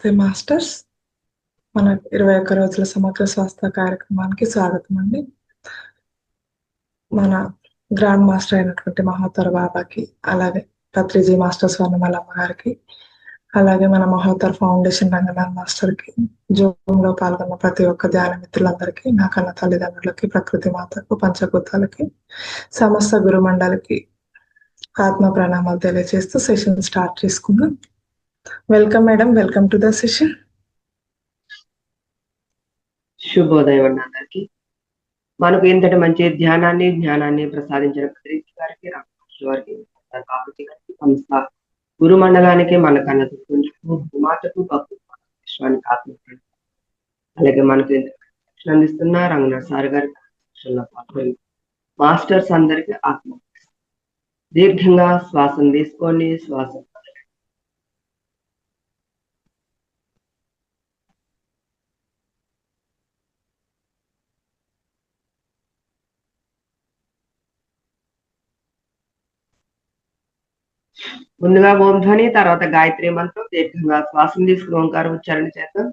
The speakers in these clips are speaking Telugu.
నమస్తే మాస్టర్స్. మన 21 రోజుల సమగ్ర స్వాస్థ్య కార్యక్రమానికి స్వాగతం అండి. మన గ్రాండ్ మాస్టర్ అయినటువంటి మహోత్తర్ బాబాకి, అలాగే పత్రిజీ మాస్టర్ స్వర్ణమలమ్మ గారికి, అలాగే మన మహోత్తర్ ఫౌండేషన్ రంగనాథ్ మాస్టర్కి, జూమ్లో పాల్గొన్న ప్రతి ఒక్క ధ్యాన మిత్రులందరికీ, నా కన్న తల్లిదండ్రులకి, ప్రకృతి మాతకు, పంచభూతాలకి, సమస్త గురుమండలికి ఆత్మ ప్రణామాలు తెలియజేస్తూ సెషన్ స్టార్ట్ చేసుకుందాం. Welcome madam, welcome to the session. శుభోదయం అండి అందరికి. మనకు ఇంతటి మంచి జ్ఞానాన్ని ప్రసాదించిన పత్రిజీ గారికి, రామకృష్ణ గారికి, బాబుజీ గారికి, సంస్థ గురు మండలానికి, మన కన్న భూమాతకు, విశ్వానికి ఆత్మ, అలాగే మనకు శిక్షణ అందిస్తున్న రంగనాథ్ సార్ గారికి, మాస్టర్స్ అందరికి ఆత్మ. దీర్ఘంగా శ్వాసం తీసుకోండి, శ్వాసం ముందుగా ఓం ధ్వని, తర్వాత గాయత్రి మంత్రం. దీర్ఘంగా శ్వాసం తీసుకుని ఓంకారం ఉచ్చారణ చేద్దాం.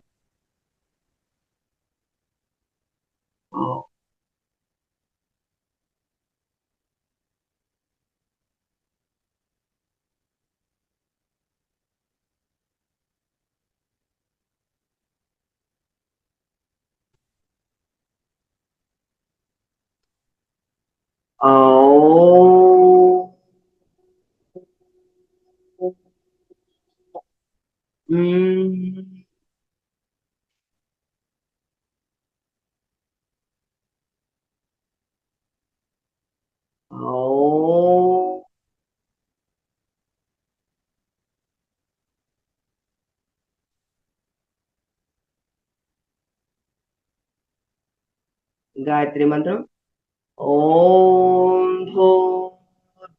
గాయత్రి మంత్రం. ఓం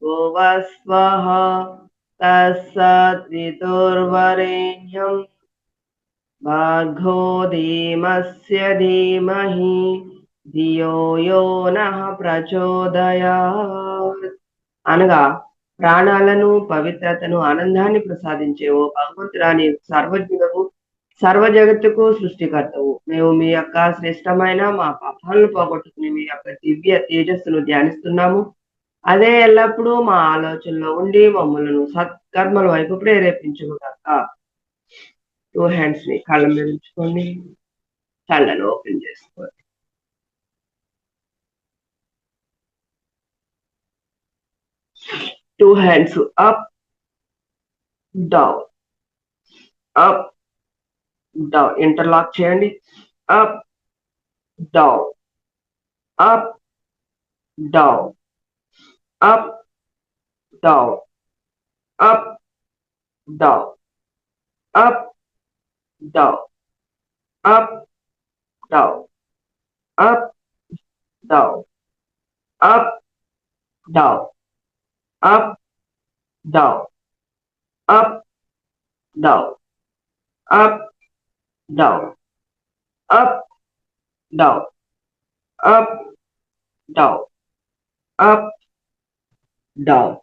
భూర్భువస్వః తత్సవితుర్వరేణ్యం భర్గో దేవస్య ధీమహి ధియో యో నః ప్రచోదయాత్. అనగా ప్రాణాలను, పవిత్రతను, ఆనందాన్ని ప్రసాదించే ఓ భగవంతురాని సర్వజ్ఞులకు, సర్వ జగత్తుకు సృష్టికర్తవు. మేము మీ యొక్క శ్రేష్టమైన మా పాపాలను పోగొట్టుకుని మీ యొక్క దివ్య తేజస్సును ధ్యానిస్తున్నాము. అదే ఎల్లప్పుడూ మా ఆలోచనలో ఉండి మమ్మల్ని సత్కర్మల వైపు ప్రేరేపించుగాక. 2 hands ని కళ్ళ మీద ఉంచుకోండి, కళ్ళను ఓపెన్ చేసుకోండి. Two hands up, down, up, down. Interlock చేయండి. Up, down, up, down, up, down, up, down, up, down, up, down, up, down, up, down, up, down, up, down, up, down, up, down, up, down, up, down.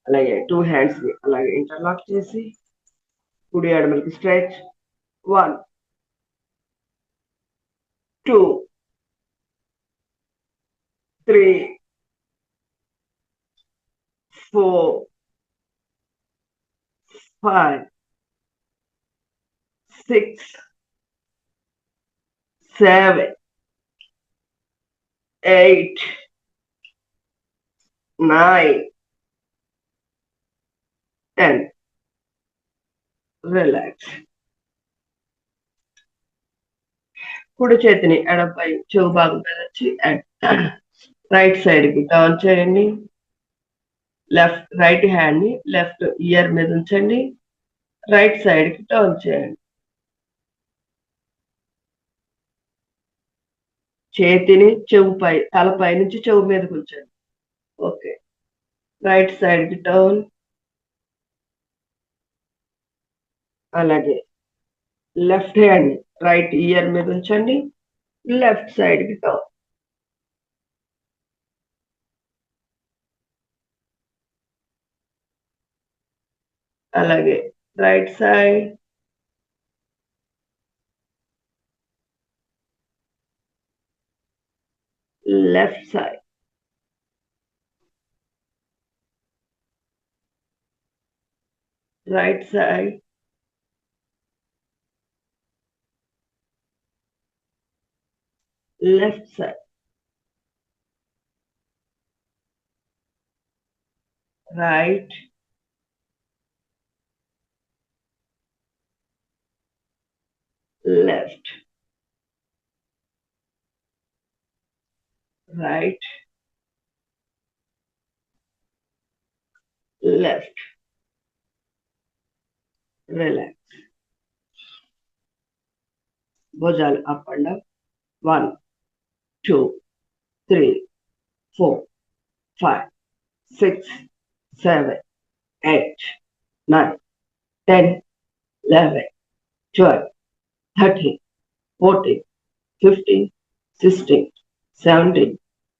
అలాగే 2 hands ని అలాగే ఇంటర్లాక్ చేసి కుడి ఎడమలకి స్ట్రెచ్. 1, 2, 3, 4, 5, 6, 7, 8, 9, 10. రిలాక్స్. కుడి చేతిని ఎడపై చెవు భాగం మీద వచ్చి రైట్ సైడ్ కి టర్న్ చేయండి. రైట్ హ్యాండ్ ని లెఫ్ట్ ఇయర్ మీద ఉంచండి. రైట్ సైడ్ కి టర్న్ చేయండి. చేతిని చెవుపై, తలపై నుంచి చెవు మీదకి ఉంచండి. ఓకే. రైట్ సైడ్ కి టర్న్. అలాగే లెఫ్ట్ హ్యాండ్ రైట్ ఇయర్ మీద ఉంచండి. లెఫ్ట్ సైడ్ కి టర్న్. అలాగే right side, left side, right side, left side, right, left, right, left, relax. భుజాలు up and down. 1, 2, 3, 4, 5, 6, 7, 8, 9, 10, 11, 12, 13, 14, 15, 16, 17,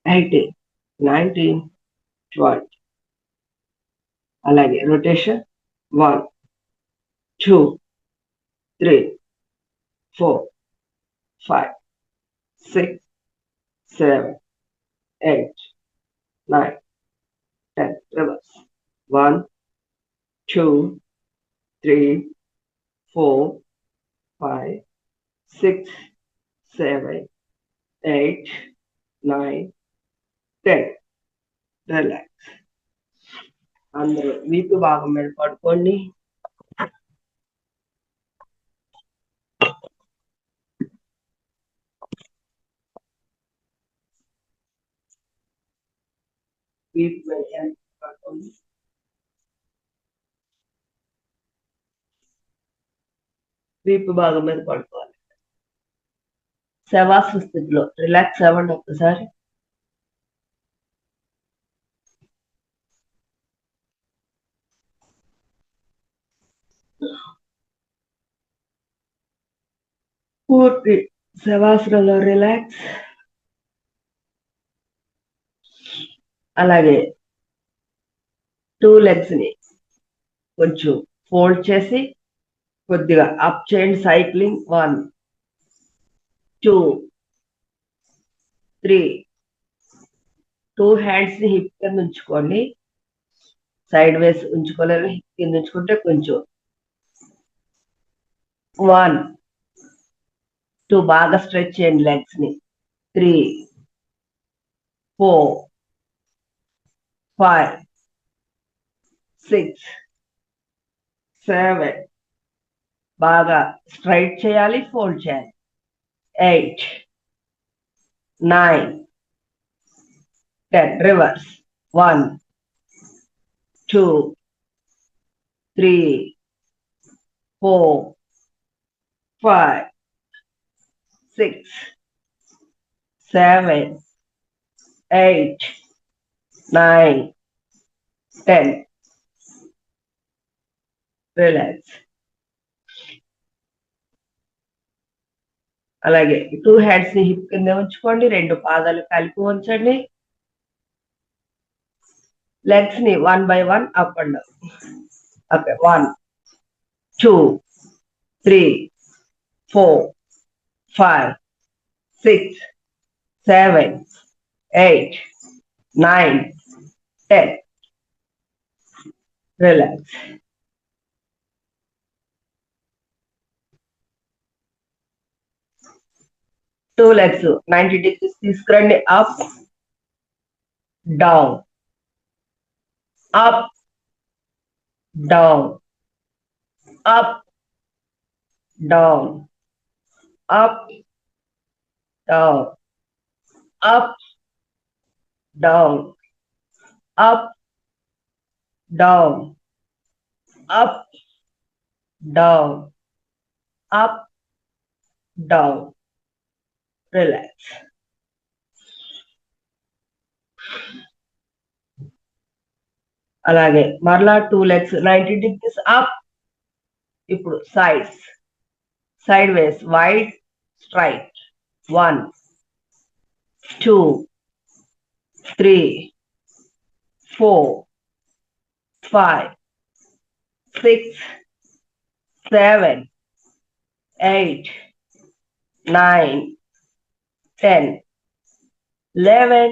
18, 19, 20. అలాగే రొటేషన్ 1, 2, 3, 4, 5, 6, 7, 8, 9, 10. రివర్స్ 1, 2, 3, 4, 5, 6, 7, 8, 9, 10. రిలాక్స్. అందరూ వీపు భాగం మీద పడుకోండి. వీపు మీద పడుకోండి. వీపు భాగం మీద పడుకోవాలి. శవాసన స్థితిలో రిలాక్స్ అవ్వండి ఒక్కసారి. పూర్తి శవాసనలో రిలాక్స్. అలాగే 2 legs ని కొంచెం ఫోల్డ్ చేసి కొద్దిగా అప్ చేయండి. సైక్లింగ్ 1, 2, 3. 2 hands ని హిప్ కింద ఉంచుకోండి. సైడ్ వేస్ ఉంచుకోలేదు. హిప్ కింద ఉంచుకుంటే కొంచెం 1, 2 బాగా స్ట్రెచ్ చేయండి లెగ్స్ ని. 3, 4, 5, 6, 7. బాగా స్ట్రైట్ చేయాలి, ఫోల్డ్ చేయాలి. 8, 9, 10. రివర్స్ 1, 2, 3, 4, 5, 6, 7, 8, 9, 10. రిలాక్స్. అలాగే 2 hands ని హిప్ కింద ఉంచుకోండి. 2 పాదాలు కలిపి ఉంచండి. లెగ్స్ ని 1 by 1 up and down. Okay. 1, 2, 3, 4, 5, 6, 7, 8, 9, 10. Relax. Two legs 90 degrees తీసుకురండి. Up, down, up, down, up, down, up, down, up, down, up, down, up, down, up, down. Relax. అలాగే మరలా 2 legs 90 degrees అప్. ఇప్పుడు సైడ్ వేస్ వైడ్ స్ట్రైట్. 1, 2, 3, 4, 5, 6, 7, 8, 9, 10. 11,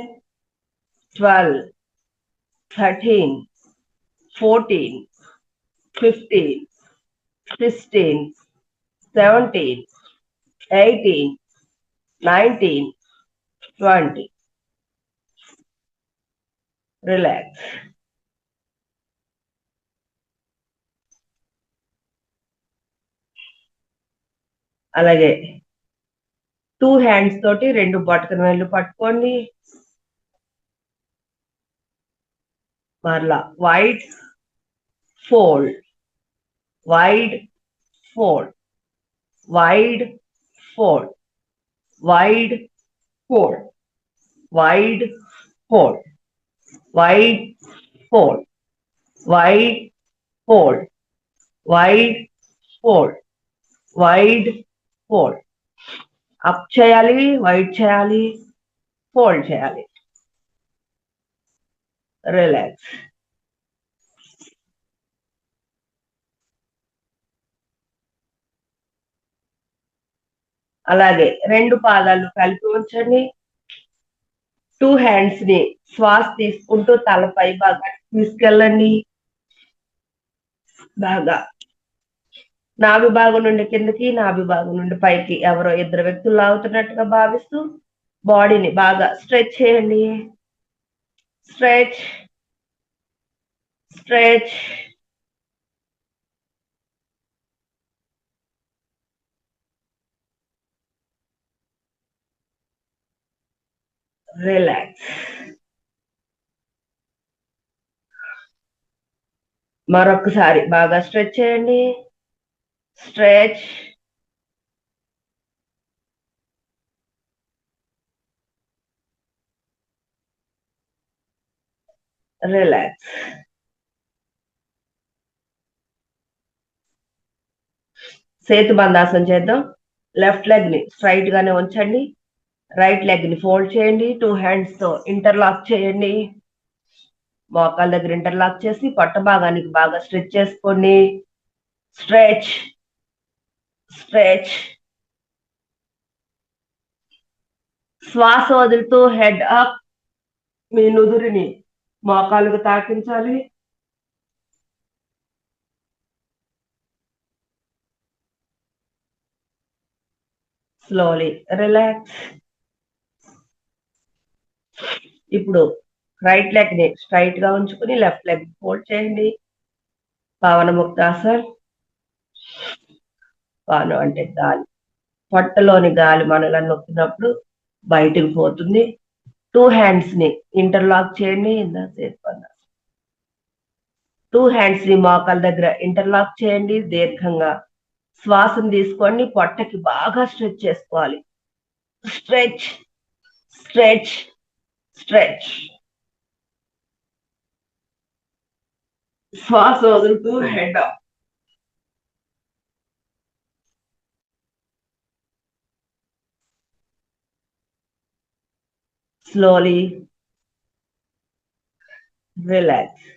12, 13, 14, 15, 16, 17, 18, 19, 20. Relax. అలాగే 2 హ్యాండ్స్ తోటి 2 బొటకన వేళ్ళు పట్టుకోండి. మరలా wide fold, wide fold, wide fold, wide fold, wide fold, wide fold, wide fold, wide fold, wide fold. Up చేయాలి, వైడ్ చేయాలి, ఫోల్డ్ చేయాలి. రిలాక్స్. అలాగే 2 పాదాలు కలిపి ఉంచండి. 2 హ్యాండ్స్ ని శ్వాస తీసుకుంటూ తలపై బాగా తీసుకెళ్ళండి. బాగా నాభి భాగం నుండి కిందకి, నాభి భాగం నుండి పైకి ఎవరో 2 వ్యక్తులు లాగుతున్నట్టుగా భావిస్తూ బాడీని బాగా స్ట్రెచ్ చేయండి. Stretch, stretch. రిలాక్స్. మరొకసారి బాగా స్ట్రెచ్ చేయండి. Stretch, relax. సేతు బంధాసనం చేద్దాం. లెఫ్ట్ లెగ్ ని స్ట్రైట్ గానే ఉంచండి. రైట్ లెగ్ ని ఫోల్డ్ చేయండి. 2 హ్యాండ్స్ తో ఇంటర్లాక్ చేయండి. మోకాళ్ళ దగ్గర ఇంటర్లాక్ చేసి పొట్ట భాగానికి బాగా స్ట్రెచ్ చేసుకోండి. Stretch, stretch. శ్వాస వదులుతూ హెడ్ అప్. మీ నుదురిని మోకాళ్ళకు తాకించాలి. Slowly relax. ఇప్పుడు రైట్ లెగ్ ని స్ట్రైట్ గా ఉంచుకుని లెఫ్ట్ లెగ్ ఫోల్డ్ చేయండి. పవన ముక్తాసన్. పవనం అంటే గాలి. పొట్టలోని గాలి మనలో నొక్కినప్పుడు బయటకు పోతుంది. 2 హ్యాండ్స్ ని ఇంటర్లాక్ చేయండి. 2 హ్యాండ్స్ ని మోకాళ్ళ దగ్గర ఇంటర్లాక్ చేయండి. దీర్ఘంగా శ్వాసను తీసుకోండి. పొట్టకి బాగా స్ట్రెచ్ చేసుకోవాలి. Stretch, stretch, stretch. శ్వాస వదులుతూ హెడ్ అప్. Slowly relax.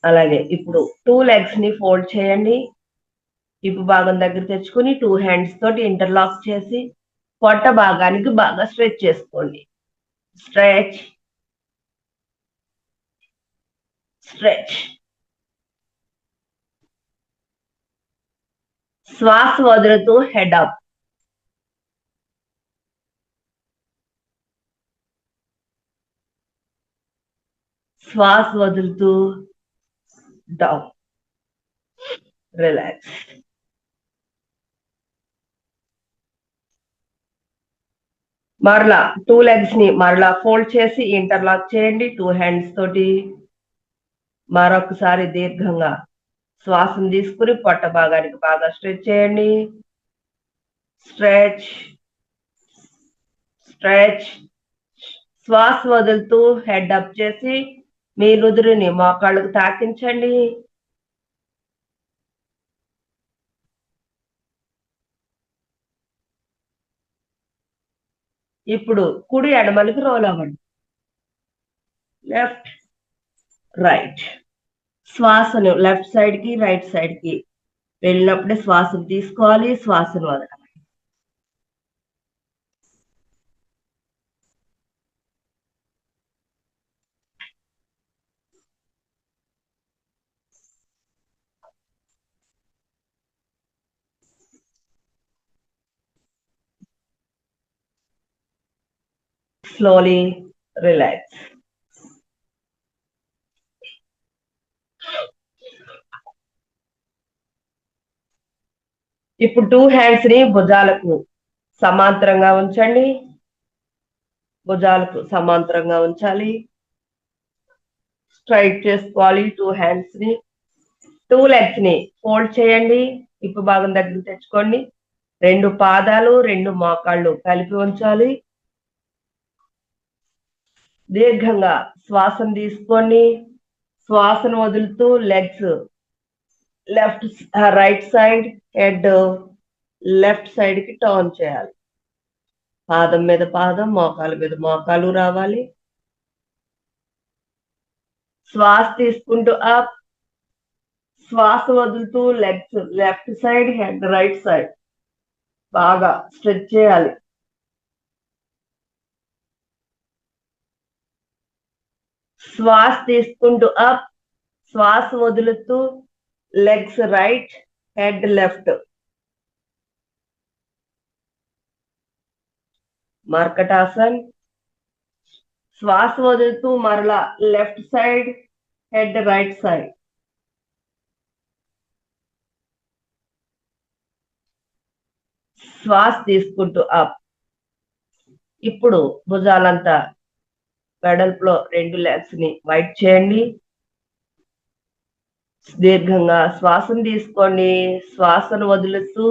అలాగే ఇప్పుడు 2 లెగ్స్ ని ఫోల్డ్ చేయండి. ఇప్పు భాగం దగ్గర తెచ్చుకుని 2 హ్యాండ్స్ తోటి ఇంటర్లాక్ చేసి పొట్ట భాగానికి బాగా స్ట్రెచ్ చేసుకోండి. Stretch, stretch. శ్వాస వదులుతూ హెడ్ అప్. శ్వాస వదులుతూ డౌన్. రిలాక్స్. మరలా 2 లెగ్స్ ని మరలా ఫోల్డ్ చేసి ఇంటర్లాక్ చేయండి 2 హ్యాండ్స్ తోటి. మరొకసారి దీర్ఘంగా శ్వాసను తీసుకుని పొట్ట భాగానికి బాగా స్ట్రెచ్ చేయండి. Stretch, stretch. శ్వాస వదులుతూ హెడ్ అప్ చేసి మీ నుదురుని మోకాళ్ళకు తాకించండి. ఇప్పుడు కుడి ఎడమలకు రోల్ అవ్వండి. Left, right. శ్వాసను లెఫ్ట్ సైడ్ కి రైట్ సైడ్ కి వెళ్ళినప్పుడే శ్వాసను తీసుకోవాలి, శ్వాసను వదలాలి. Slowly relax. ఇప్పుడు 2 హ్యాండ్స్ ని భుజాలకు సమాంతరంగా ఉంచండి. భుజాలకు సమాంతరంగా ఉంచాలి. స్ట్రైట్ చేసుకోవాలి 2 హ్యాండ్స్ ని. 2 లెగ్స్ ని ఫోల్డ్ చేయండి. హిప్ భాగం దగ్గర తెచ్చుకోండి. 2 పాదాలు 2 మోకాళ్ళు కలిపి ఉంచాలి. దీర్ఘంగా శ్వాసను తీసుకోండి. శ్వాసను వదులుతూ legs left right side, head left side కి టర్న్ చేయాలి. పాదం మీద పాదం, మోకాలు మీద మోకాలు రావాలి. శ్వాస తీసుకుంటూ అప్, శ్వాస వదులుతూ legs left side, head right side బాగా స్ట్రెచ్ చేయాలి. శ్వాస తీసుకుంటూ అప్, శ్వాస వదులుతూ లెగ్స్ రైట్, హెడ్ లెఫ్ట్. మర్కటాసన్. శ్వాస వదులుతూ మరలా left side, head right side. శ్వాస తీసుకుంటూ అప్. ఇప్పుడు భుజాలంతా వెడల్పులో 2 లెగ్స్ ని వైట్ చేయండి. దీర్ఘంగా శ్వాసను తీసుకోండి. శ్వాసను వదులుతూ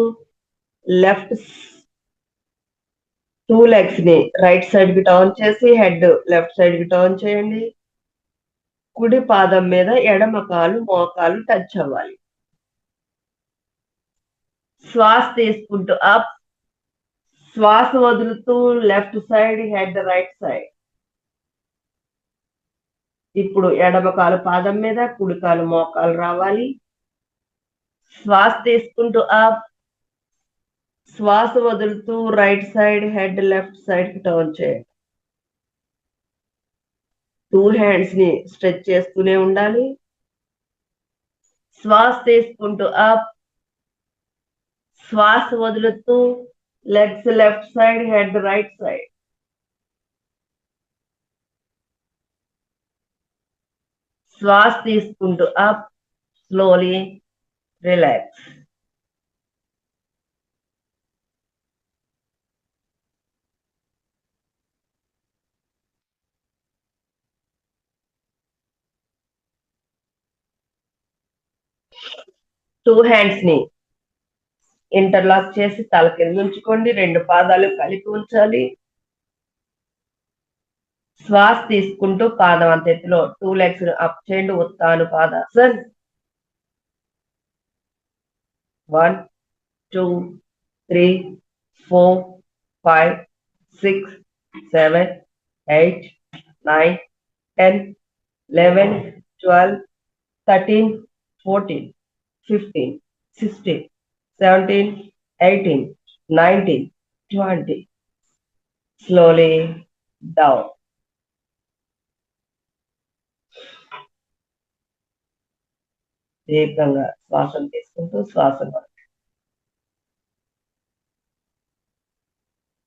లెఫ్ట్ 2 లెగ్స్ ని రైట్ సైడ్ కి టర్న్ చేసి హెడ్ లెఫ్ట్ సైడ్ కి టర్న్ చేయండి. కుడి పాదం మీద ఎడమ కాలు మోకాలు టచ్ అవ్వాలి. శ్వాస తీసుకుంటూ అప్, శ్వాస వదులుతూ left side, head right side. ఇప్పుడు ఎడమ కాలు పాదం మీద, కుడి కాలు మోకాలు రావాలి. శ్వాస తీసుకుంటూ అప్, శ్వాస వదులుతూ right side, head left side కి టర్న్ చేయండి. 2 హ్యాండ్స్ ని స్ట్రెచ్ చేస్తూనే ఉండాలి. శ్వాస తీసుకుంటూ అప్, శ్వాస వదులుతూ legs left side, head right side. శ్వాస తీసుకుంటూ up, slowly relax. Two hands ని ఇంటర్లాక్ చేసి తల కింద ఉంచుకోండి. 2 పాదాలు కలిపి ఉంచాలి. శ్వాస తీసుకుంటూ పాదం అంత ఎత్తులో 2 లెగ్స్ అప్ చేయండి. ఉత్తానుపాదాసన్. 1 2 3 4 5 6 7 8 9 10 11 12 13 14 15 16 17 18 19 20. Slowly down. దీర్ఘంగా శ్వాసను తీసుకుంటూ శ్వాసను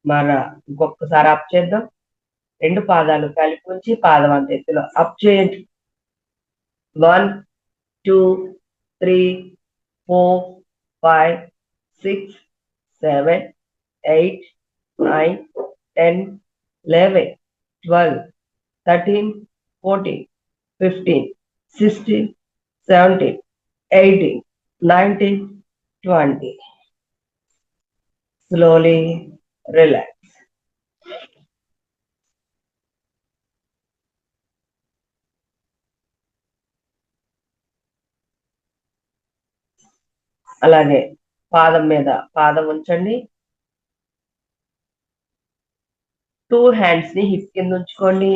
మరలా ఇంకొకసారి అప్ చేద్దాం. 2 పాదాలు కలిపి ఉంచి పాదం అంత ఎత్తులో అప్ చేయండి. 1 2 3 4 5 6 7 8 9 10 11 12 13 14 15 16 17 18 19 20. Slowly relax. అలాగే పాదం మీద పాదం ఉంచండి. 2 హ్యాండ్స్ ని హిప్ కింద ఉంచుకోండి.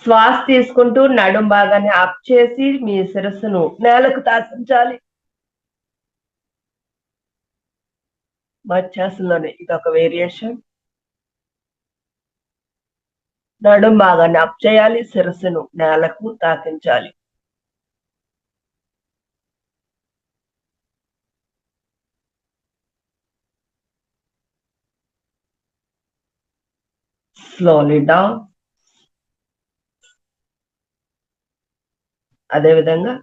శ్వాస తీసుకుంటూ నడుం భాగాన్ని అప్ చేసి మీ శిరస్సును నేలకు తాకించాలి. మధ్యాసంలోనే ఇదొక వేరియేషన్. నడుం భాగాన్ని అప్ చేయాలి, శిరస్సును నేలకు తాకించాలి. Slowly down. అదేవిధంగా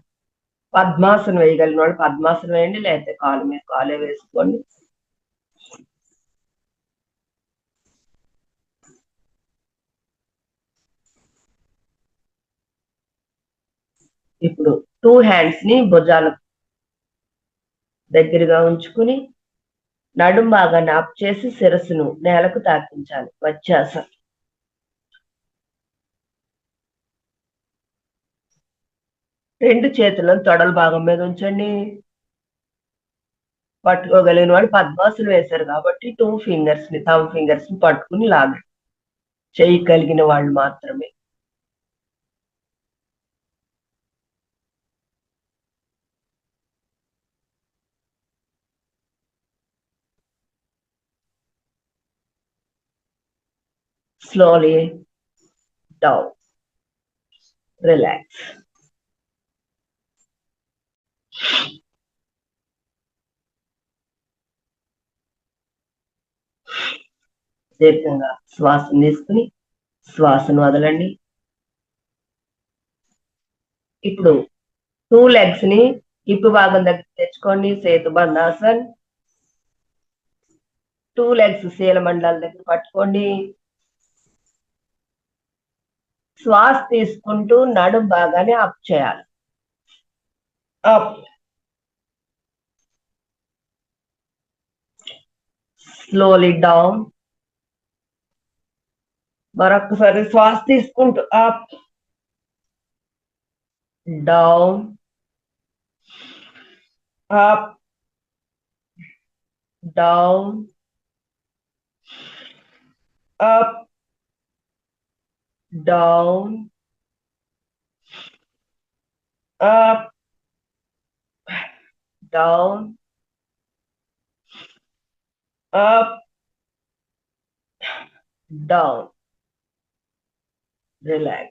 పద్మాసనం వేయగలిగిన వాళ్ళు పద్మాసనం వేయండి, లేకపోతే కాలు మీద కాలే వేసుకోండి. ఇప్పుడు 2 హ్యాండ్స్ ని భుజాల దగ్గరగా ఉంచుకుని నడుం భాగాన్ని అప్ చేసి శిరస్సును నేలకు తాకించాలి. వచ్చాసనం. రెండు చేతులను తొడల భాగం మీద ఉంచండి. పట్టుకోగలిగిన వాడు పద్మాసనం వేశారు కాబట్టి 2 ఫింగర్స్ ని థంబ్ ఫింగర్స్ ని పట్టుకుని లాగండి. చేయగలిగిన వాళ్ళు మాత్రమే. Slowly down. Relax. దీర్ఘంగా శ్వాసను తీసుకుని శ్వాసను వదలండి. ఇప్పుడు 2 లెగ్స్ ని హిప్ భాగం దగ్గర తెచ్చుకోండి. సేతు బంధాసన్. 2 లెగ్స్ శీల మండలాల దగ్గర పట్టుకోండి. శ్వాస తీసుకుంటూ నడుం భాగాన్ని అప్ చేయాలి. అప్. Slowly down. మరొకసారి శ్వాస తీసుకుంటూ up, down, up, down, up, down, up, down, up, down. Relax.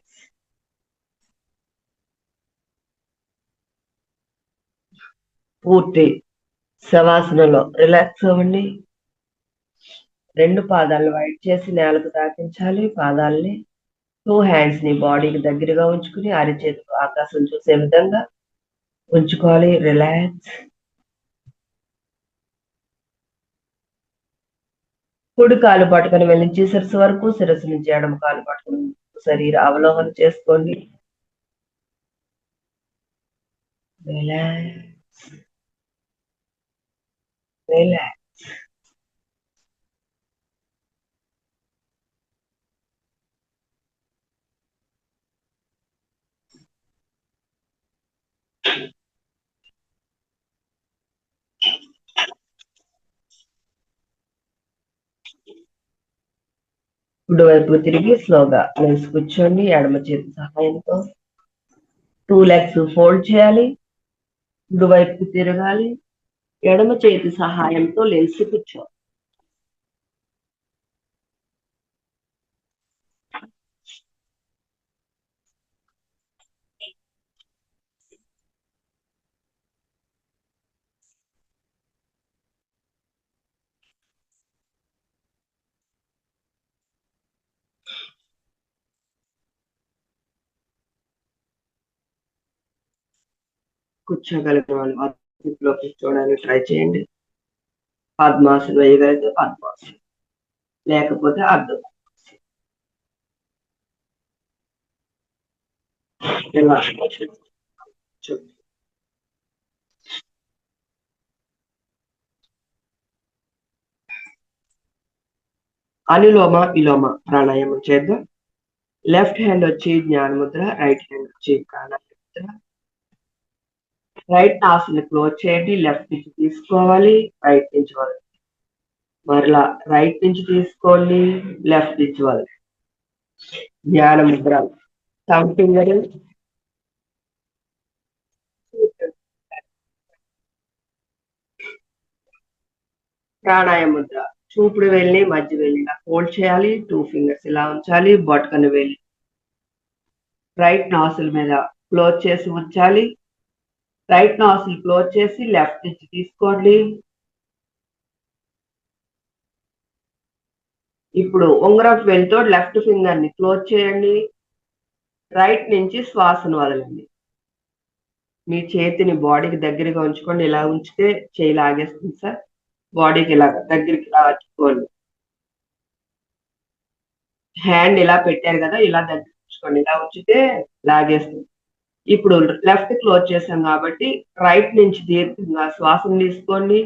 పూర్తి శవాసనలో రిలాక్స్ అవ్వండి. 2 పాదాలను వైట్ చేసి నేలకు తాకించాలి. పాదాలని 2 హ్యాండ్స్ ని బాడీకి దగ్గరగా ఉంచుకుని అరిచేతులు ఆకాశం చూసే విధంగా ఉంచుకోవాలి. రిలాక్స్. కుడి కాలు పట్టుకుని వెళ్ళించి శిరస్సు వరకు, శిరస్సు నుంచి ఎడమ కాలు పట్టుకుని శరీర అవలోకన చేసుకోండి. రిలాక్స్. రిలాక్స్. కుడి వైపు తిరిగి స్లోగా లేచి కూర్చోండి. ఎడమ చేతి సహాయంతో 2 లెగ్స్ ఫోల్డ్ చేయాలి. కుడి వైపుకి తిరగాలి. ఎడమ చేతి సహాయంతో లేచి కూర్చోవాలి. కూర్చోగలిగిన వాళ్ళు అద్భుతంలో కూర్చోవడానికి ట్రై చేయండి. పద్మాసనం వేయగలిగితే పద్మాసనం, లేకపోతే అర్థం. ఇలా అనులోమ విలోమ ప్రాణాయామం చేద్దాం. లెఫ్ట్ హ్యాండ్ వచ్చి జ్ఞాన ముద్ర, రైట్ హ్యాండ్ వచ్చి ప్రాణాయామ ముద్ర. రైట్ నాసిని క్లోజ్ చేయండి. లెఫ్ట్ నుంచి తీసుకోవాలి, రైట్ నుంచి వదలండి. మరలా రైట్ నుంచి తీసుకోండి, లెఫ్ట్ నుంచి వదలండి. జ్ఞాన ముద్ర. Thumb finger pranayama Mudra. చూపుడు వేలిని మధ్య వేలిని ఫోల్డ్ చేయాలి. 2 ఫింగర్స్ ఇలా ఉంచాలి. బొటకన వేలి రైట్ నాసిల్ మీద క్లోజ్ చేసి ఉంచాలి. రైట్ నాసిల్ క్లోజ్ చేసి లెఫ్ట్ నుంచి తీసుకోండి. ఇప్పుడు ఉంగరపు వేలితో లెఫ్ట్ ఫింగర్ ని క్లోజ్ చేయండి. రైట్ నుంచి శ్వాసను వదలండి. మీ చేతిని బాడీకి దగ్గరగా ఉంచుకోండి. ఇలా ఉంచితే చేయి లాగేస్తుంది సార్. బాడీకి ఇలా దగ్గరికి ఇలా పట్టుకోండి. హ్యాండ్ ఇలా పెట్టారు కదా, ఇలా దగ్గర ఉంచుకోండి. ఇలా ఉంచితే లాగేస్తుంది. ఇప్పుడు లెఫ్ట్ క్లోజ్ చేసాం కాబట్టి రైట్ నుంచి దీర్ఘంగా శ్వాసను తీసుకోండి.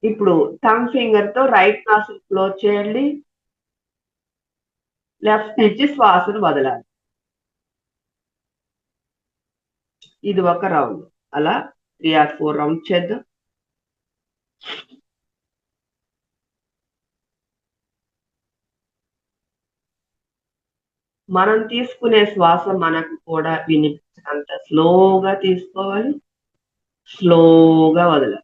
ఇప్పుడు థంబ్ ఫింగర్ తో రైట్ నాసిల్ క్లోజ్ చేయండి. లెఫ్ట్ నుంచి శ్వాసను వదలాలి. ఇది ఒక రౌండ్. అలా 3 or 4 రౌండ్ చేద్దాం. మనం తీసుకునే శ్వాస మనకు కూడా వినిపించినంత స్లోగా తీసుకోవాలి, స్లోగా వదలాలి.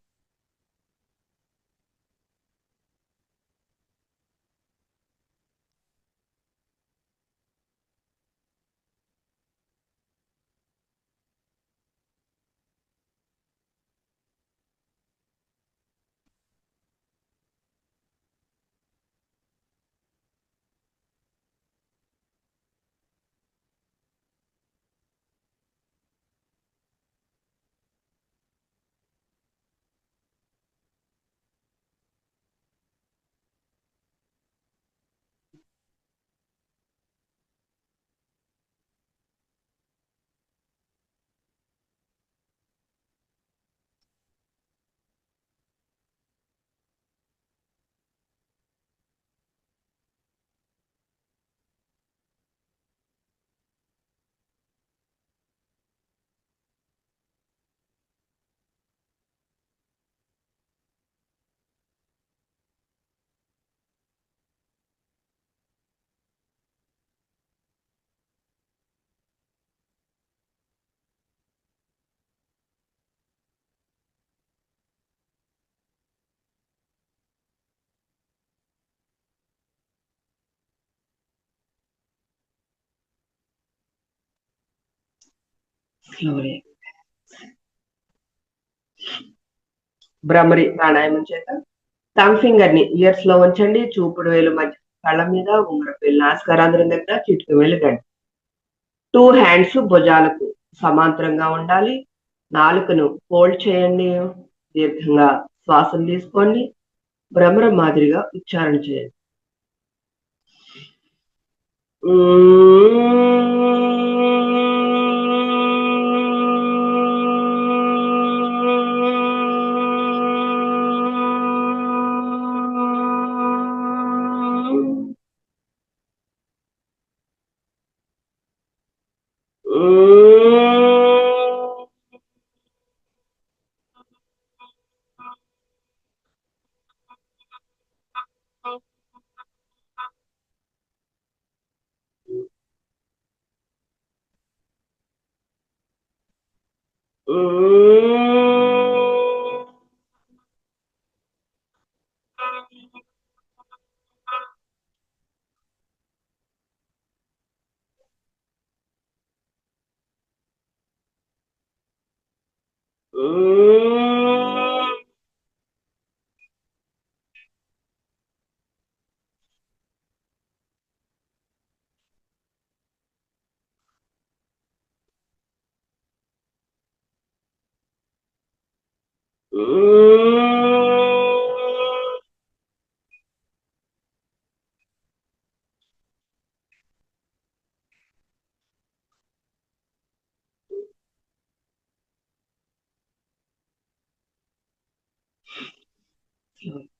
స్లోలీ భ్రమరి ప్రాణాయామం చేద్దాం. థంబ్ ఫింగర్ ని ఇయర్స్ లో ఉంచండి. చూపుడు వేలు మధ్య కళ్ళ మీద, ఉంగరపు వేలు నాసికారంధ్రం దగ్గర, చిటికెన వేలు గడ్డ. 2 హ్యాండ్స్ భుజాలకు సమాంతరంగా ఉండాలి. నాలుకను ఫోల్డ్ చేయండి. దీర్ఘంగా శ్వాసను తీసుకోండి. భ్రమరం మాదిరిగా ఉచ్చారణ చేయండి.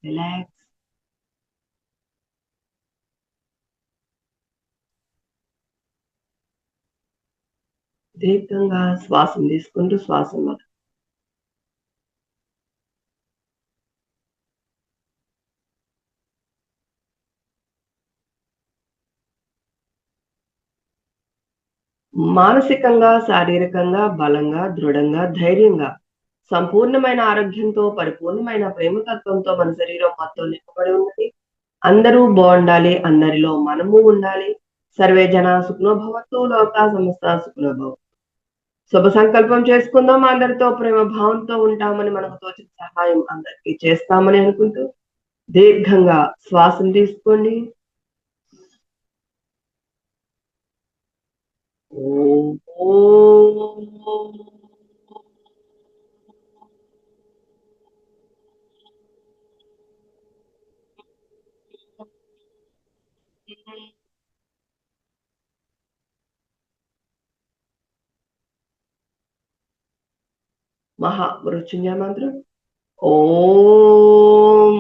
రిలాక్స్. దీర్ఘంగా శ్వాసను తీసుకుంటూ శ్వాసను వదలండి. మానసికంగా, శారీరకంగా బలంగా, దృఢంగా, ధైర్యంగా, సంపూర్ణమైన ఆరోగ్యంతో, పరిపూర్ణమైన ప్రేమతత్వంతో మన శరీరం మొత్తం నింపబడి ఉన్నది. అందరూ బాగుండాలి, అందరిలో మనము ఉండాలి. సర్వే జన సుఖినో భవంతు, లోకా సమస్త సుఖినో భవంతు. శుభ సంకల్పం చేసుకుందాం. అందరితో ప్రేమ భావంతో ఉంటామని, మనకు తోచిన సహాయం అందరికీ చేస్తామని అనుకుంటూ దీర్ఘంగా శ్వాసను తీసుకోండి. మహామృత్యుంజయ మంత్రం. ఓం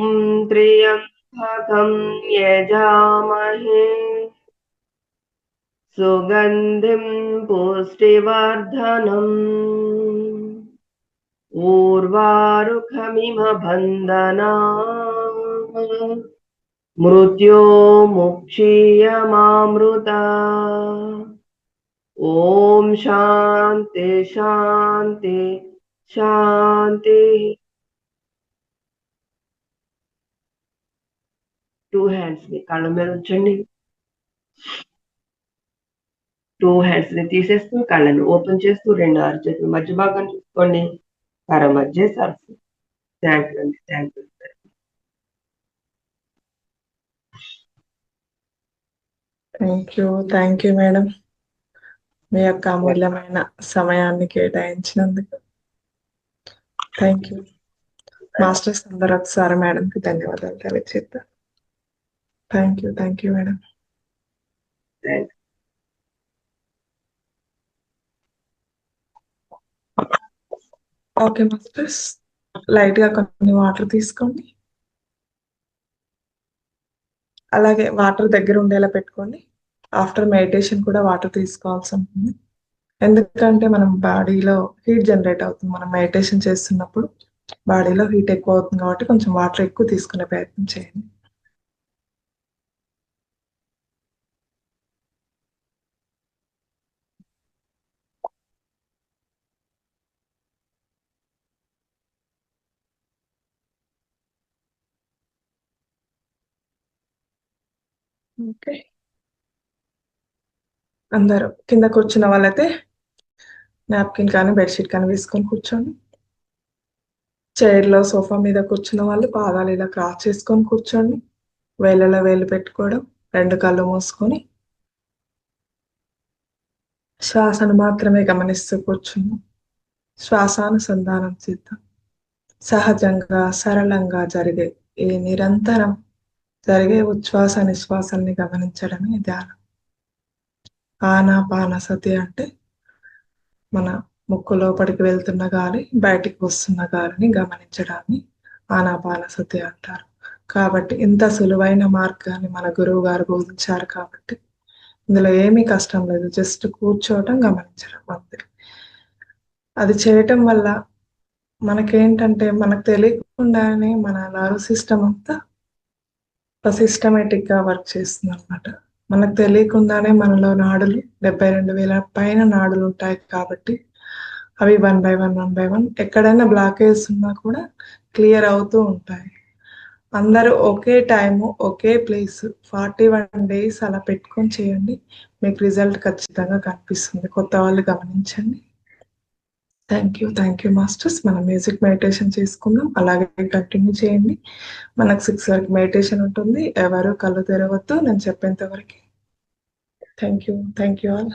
త్ర్యంబకం యజామహే సుగంధిం పుష్టివర్ధనం ఊర్వారుకమివ బంధనా మృత్యోముక్షీయమామృత. ఓం శాంతి శాంతి శాంతి. 2 హ్యాండ్స్ ని కళ్ళ మీద ఉంచండి. 2 హ్యాండ్స్ ని తీసేస్తూ కళ్ళను ఓపెన్ చేస్తూ 2 అరచేతుల మధ్య భాగం చూసుకోండి. కర మధ్య సరస్సు. థ్యాంక్ యూ అండి. Thank you. Thank you madam, మీ యొక్క అమూల్యమైన సమయాన్ని కేటాయించినందుకు. థ్యాంక్ యూ మాస్టర్స్ అందరూ ఒకసారి మేడంకి ధన్యవాదాలు తెలియజేద్దాం. Thank you madam. Okay masters, light గా కొన్ని వాటర్ తీసుకోండి. అలాగే వాటర్ దగ్గర ఉండేలా పెట్టుకోండి. ఆఫ్టర్ మెడిటేషన్ కూడా వాటర్ తీసుకోవాల్సి ఉంటుంది. ఎందుకంటే మనం బాడీలో హీట్ జనరేట్ అవుతుంది. మనం మెడిటేషన్ చేస్తున్నప్పుడు బాడీలో హీట్ ఎక్కువ అవుతుంది కాబట్టి కొంచెం వాటర్ ఎక్కువ తీసుకునే ప్రయత్నం చేయండి. ఓకే, అందరూ కింద కూర్చున్న వాళ్ళైతే నాప్కిన్ కానీ బెడ్షీట్ కానీ వేసుకొని కూర్చోండి. చైర్లో సోఫా మీద కూర్చున్న వాళ్ళు పాదాలు ఇలా క్రాస్ చేసుకొని కూర్చోండి. వేళ్ళలో వేలు పెట్టుకోవడం, 2 కళ్ళు మూసుకొని శ్వాసను మాత్రమే గమనిస్తూ కూర్చున్నాం. శ్వాసానుసంధానం చేద్దాం. సహజంగా సరళంగా జరిగే ఈ నిరంతరం జరిగే ఉచ్ఛ్వాస నిశ్వాసాన్ని గమనించడమే ధ్యానం. ఆనాపానసతి అంటే మన ముక్కు లోపలికి వెళ్తున్న గాలి, బయటికి వస్తున్న గాలిని గమనించడాన్ని ఆనాపానసతి అంటారు. కాబట్టి ఇంత సులువైన మార్గాన్ని మన గురువు గారు బోధించారు కాబట్టి ఇందులో ఏమీ కష్టం లేదు. జస్ట్ కూర్చోవటం, గమనించడం అంతే. అది చేయటం వల్ల మనకేంటంటే మనకు తెలియకుండానే మన నర్వ్ సిస్టమ్ అంతా సిస్టమేటిక్ గా వర్క్ చేస్తుంది అనమాట. మనకు తెలియకుండానే మనలో నాడులు 72,000 పైన నాడులు ఉంటాయి కాబట్టి అవి 1 బై 1 ఎక్కడైనా బ్లాకేజ్ ఉన్నా కూడా క్లియర్ అవుతూ ఉంటాయి. అందరూ ఒకే టైము ఒకే ప్లేస్ 41 days అలా పెట్టుకొని చేయండి. మీకు రిజల్ట్ ఖచ్చితంగా కనిపిస్తుంది. కొత్త వాళ్ళు గమనించండి. Thank you masters. మనం మ్యూజిక్ మెడిటేషన్ చేసుకుందాం. అలాగే కంటిన్యూ చేయండి. మనకు 6 వరకు మెడిటేషన్ ఉంటుంది. ఎవరు కళ్ళు తెరవద్దు నేను చెప్పేంత వరకు. Thank you all.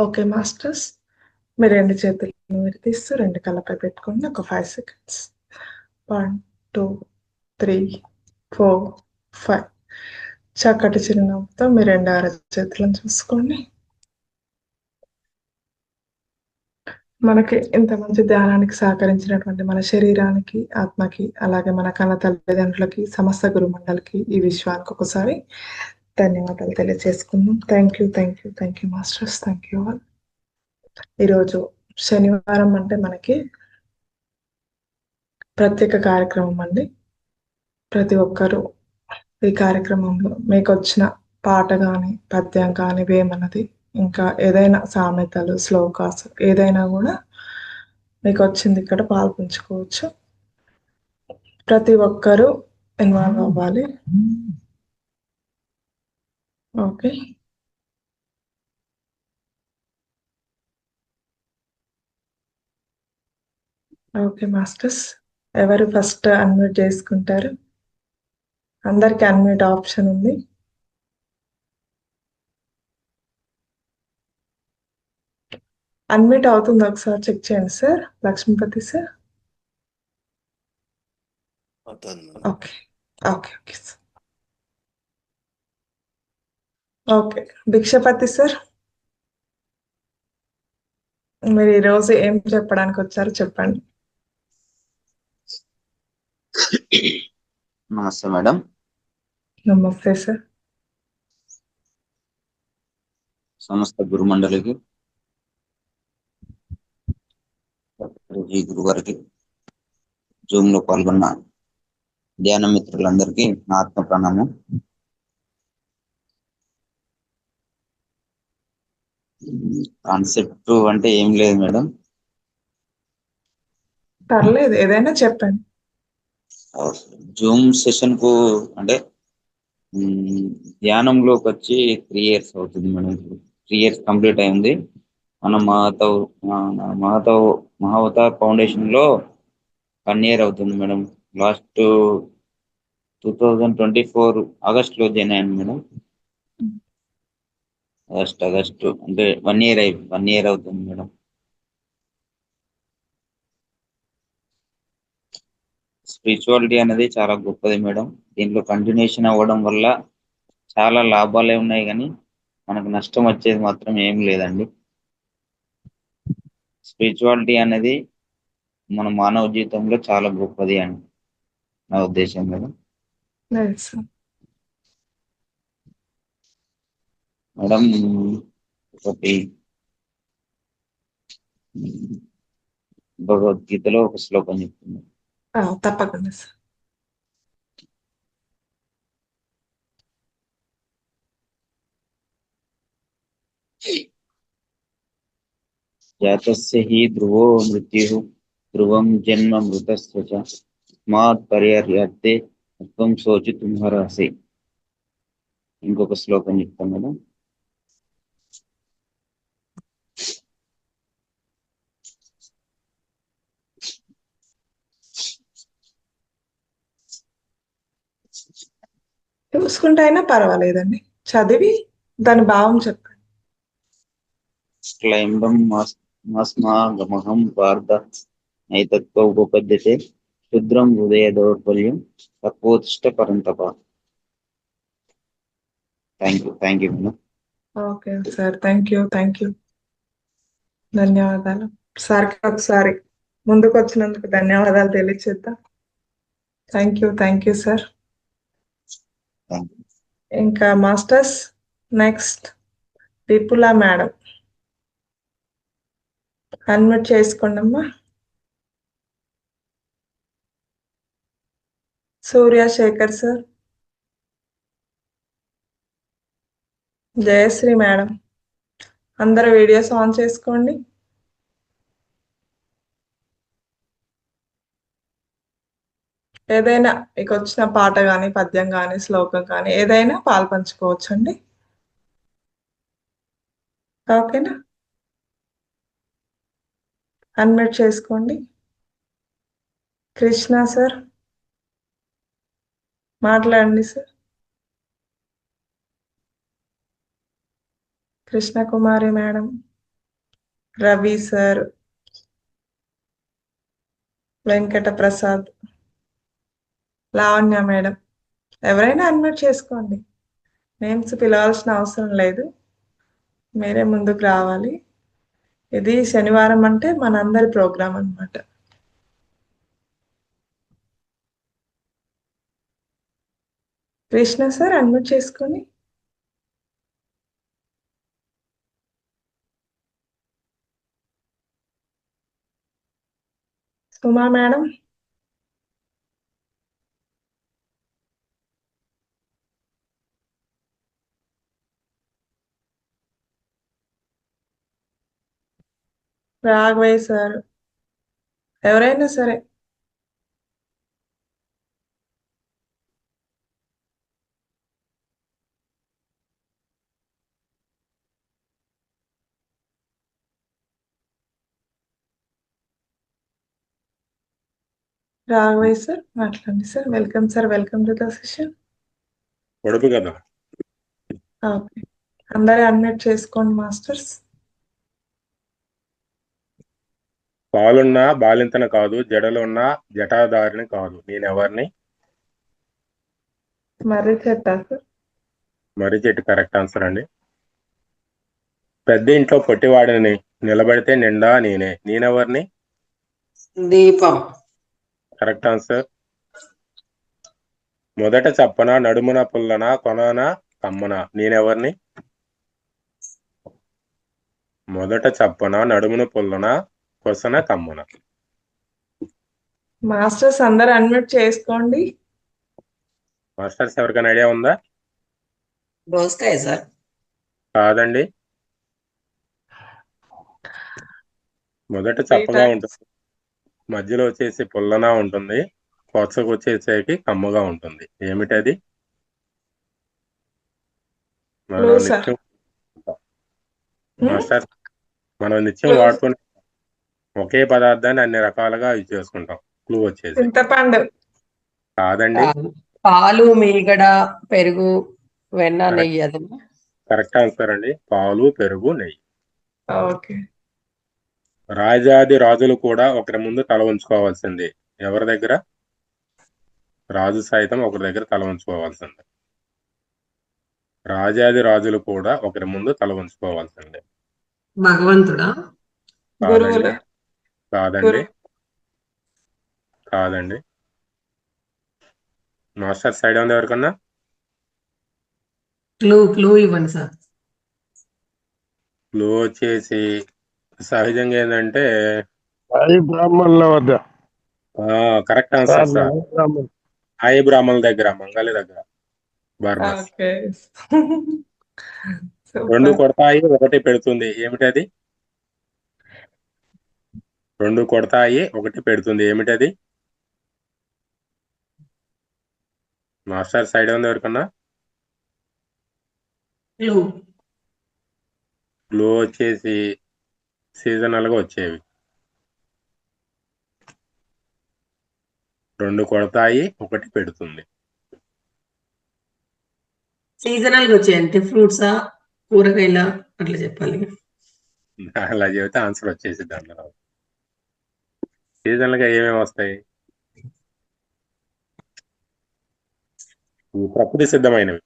Okay masters, మీరు 2 చేతులను విడదీస్తూ 2 కళ్ళపై పెట్టుకోండి. ఒక 5 సెకండ్స్. 1, 2, 3, 4, 5. చక్కటి చిరునవ్వుతో మీ 2 అరచేతులను చూసుకోండి. మనకి ఇంత మంచి ధ్యానానికి సహకరించినటువంటి మన శరీరానికి, ఆత్మకి, అలాగే మన కన్న తల్లిదండ్రులకి, సమస్త గురుమండలికి, ఈ విశ్వానికి ఒకసారి ధన్యవాదాలు తెలియజేసుకుందాం. Thank you masters. Thank you all. ఈరోజు శనివారం అంటే మనకి ప్రత్యేక కార్యక్రమం అండి. ప్రతి ఒక్కరూ ఈ కార్యక్రమంలో మీకు వచ్చిన పాట కానీ, పద్యం కానీ, వేమన్నది, ఇంకా ఏదైనా సామెతలు, శ్లోకాస్ ఏదైనా కూడా మీకు వచ్చింది ఇక్కడ పాల్పంచుకోవచ్చు. ప్రతి ఒక్కరూ ఇన్వాల్వ్ అవ్వాలి. ఓకే, ఓకే మాస్టర్స్, ఎవరు ఫస్ట్ అన్మ్యూట్ చేసుకుంటారు? అందరికి అన్మ్యూట్ ఆప్షన్ ఉంది. అన్మ్యూట్ అవుతుంది, ఒకసారి చెక్ చేయండి sir. Lakshmipati sir. Okay okay okay sir. Okay, Bhikshapati sir, మీరు ఈరోజు ఏం చెప్పడానికి వచ్చారో చెప్పండి. నమస్తే మేడం. నమస్తే సార్. సమస్త గురుమండలికి, గురు గారికి, జూమ్ లో పాల్గొన్న ధ్యాన మిత్రులందరికీ నా ఆత్మ ప్రణామం. కాన్సెప్ట్ అంటే ఏం లేదు మేడం, పర్లేదు, ఏదైనా చెప్పండి. జూమ్ సెషన్ కు అంటే ధ్యానంలోకి వచ్చి 3 years అవుతుంది మేడం. 3 years కంప్లీట్ అయింది. మన మహావతార్ ఫౌండేషన్ లో 1 year అవుతుంది మేడం. లాస్ట్ 2024 ఆగస్ట్ లో జాయిన్ అయ్యాను మేడం. ఆగస్ట్ అంటే 1 year అవుతుంది మేడం. స్పిరిచువాలిటీ అనేది చాలా గొప్పది మేడం. దీంట్లో కంటిన్యూషన్ అవ్వడం వల్ల చాలా లాభాలే ఉన్నాయి, కానీ మనకు నష్టం వచ్చేది మాత్రం ఏం లేదండి. స్పిరిచువాలిటీ అనేది మన మానవ జీవితంలో చాలా గొప్పది అని నా ఉద్దేశం మేడం. మేడం ఒకటి భగవద్గీతలో ఒక శ్లోకం చెప్తున్నాను. తప్పకుండా సార్. జాతస్య హి ధ్రువో మృత్యు ధ్రువం జన్మ మృతస్య చ తస్మాత్ పర్యర్తే త్వం శోచితుమర్హసి. ఇంకొక శ్లోకం చెప్తాను మేడం. చూసుకుంటే అయినా పర్వాలేదండి, చదివి దాని భావం చెప్పండి. క్లైంబం మాస్మాగమహం పార్థ నైతత్వ ఉపపద్యతే క్షుద్రం హృదయ దౌర్బల్యం తత్వోత్తిష్ట పరంతప. Thank you madam. Okay sir, thank you, ధన్యవాదాలు. సార్కి ఒకసారి ముందుకు వచ్చినందుకు ధన్యవాదాలు తెలియచేద్దాం. Thank you sir. ఇంకా masters, next Vipula madam, unmute చేసుకోండి అమ్మా. సూర్యశేఖర్ సార్, జయశ్రీ మేడం, అందరూ వీడియోస్ ఆన్ చేసుకోండి. ఏదైనా మీకు వచ్చిన పాట కానీ, పద్యం కానీ, శ్లోకం కానీ ఏదైనా పాల్పంచుకోవచ్చండి. ఓకేనా, అన్మ్యూట్ చేసుకోండి. కృష్ణ సార్, మాట్లాడండి సార్. Krishna Kumari madam, Ravi sir, Venkata Prasad, Lavanya madam, ఎవరైనా అడ్మిట్ చేసుకోండి. నేమ్స్ పిలవాల్సిన అవసరం లేదు, మీరే ముందుకు రావాలి. ఇది శనివారం అంటే మనందరి ప్రోగ్రాం అన్నమాట. కృష్ణ సార్ అడ్మిట్ చేసుకొని. సుమా మేడం, రాఘవయ్య సార్, ఎవరైనా సరే. రాఘవయ్య సార్ మాట్లాడండి sir. Welcome sir, welcome to the session. పొడుపు కదా. ఓకే, అందరూ అడ్మిట్ చేసుకోండి మాస్టర్స్. పాలున్నా బాలింతన కాదు, జడలున్నా జటాధారిని కాదు, నేనెవరిని? మర్రి చెట్టా సార్? మర్రి చెట్టు కరెక్ట్ ఆన్సర్ అండి. పెద్ద ఇంట్లో పొట్టివాడిని, నిలబడితే నిండా నేనెవరిని? దీపం. Correct answer. మొదట చప్పన, నడుమున పుల్లన, కొనన కమ్మన, నేనెవరిని? మొదట చప్పన, నడుమున పుల్లన, కొసన కమ్మన. మాస్టర్స్ అందరూ అడ్మిట్ చేసుకోండి. మాస్టర్స్ ఎవరికైనా ఐడియా ఉందా? దోసకాయ సార్. కాదండి, మొదట చప్పగా ఉంటుంది, మధ్యలో వచ్చేసి పుల్లన ఉంటుంది, కొచ్చకు వచ్చేసరికి కమ్మగా ఉంటుంది. ఏమిటది? మాస్టర్, మనం నిత్యం వాడుకునే ఒకే పదార్థాన్ని అన్ని రకాలుగా యూజ్ చేసుకుంటాం. క్లూ వచ్చేసి చింతపండు. కాదండి, పాలు, మీగడ, పెరుగు, వెన్న, నెయ్యి. అది కరెక్ట్ ఆన్సర్ అండి. పాలు, పెరుగు, నెయ్యి. ఓకే. రాజాది రాజులు కూడా ఒకరి ముందు తల ఉంచుకోవాల్సింది, ఎవరి దగ్గర? రాజు సైతం ఒకరి దగ్గర తల ఉంచుకోవాల్సింది. రాజాది రాజులు కూడా ఒకరి ముందు తల ఉంచుకోవాల్సిందే. భగవంతుడా? కాదండి, కాదండి, కాదండి. మాస్టర్ సైడ్ ఉంది ఎవరికన్నా? క్లూ ఇవ్వండి సార్. క్లూ వచ్చేసి సహజంగా ఏంటంటే బ్రాహ్మణుల వద్ద. Correct answer sir. సాయి బ్రాహ్మణుల దగ్గర, మంగళి దగ్గర. రెండు కొడతాయి ఒకటి పెడుతుంది, ఏమిటది? రెండు కొడతాయి ఒకటి పెడుతుంది, ఏమిటది? మాస్టర్ సైడ్ ఉంది ఎవరికన్నా? గ్లో వచ్చేసి సీజనల్ గా వచ్చేవి. రెండు కొడతాయి ఒకటి పెడుతుంది. సీజనల్ గా వచ్చాయి అంటే ఫ్రూట్సా, కూరగాయల, అట్లా చెప్పాలి. అలా చెబితే ఆన్సర్ వచ్చేసి దాంట్లో సీజనల్ గా ఏమేమి వస్తాయి? ప్రకృతి సిద్ధమైనవి.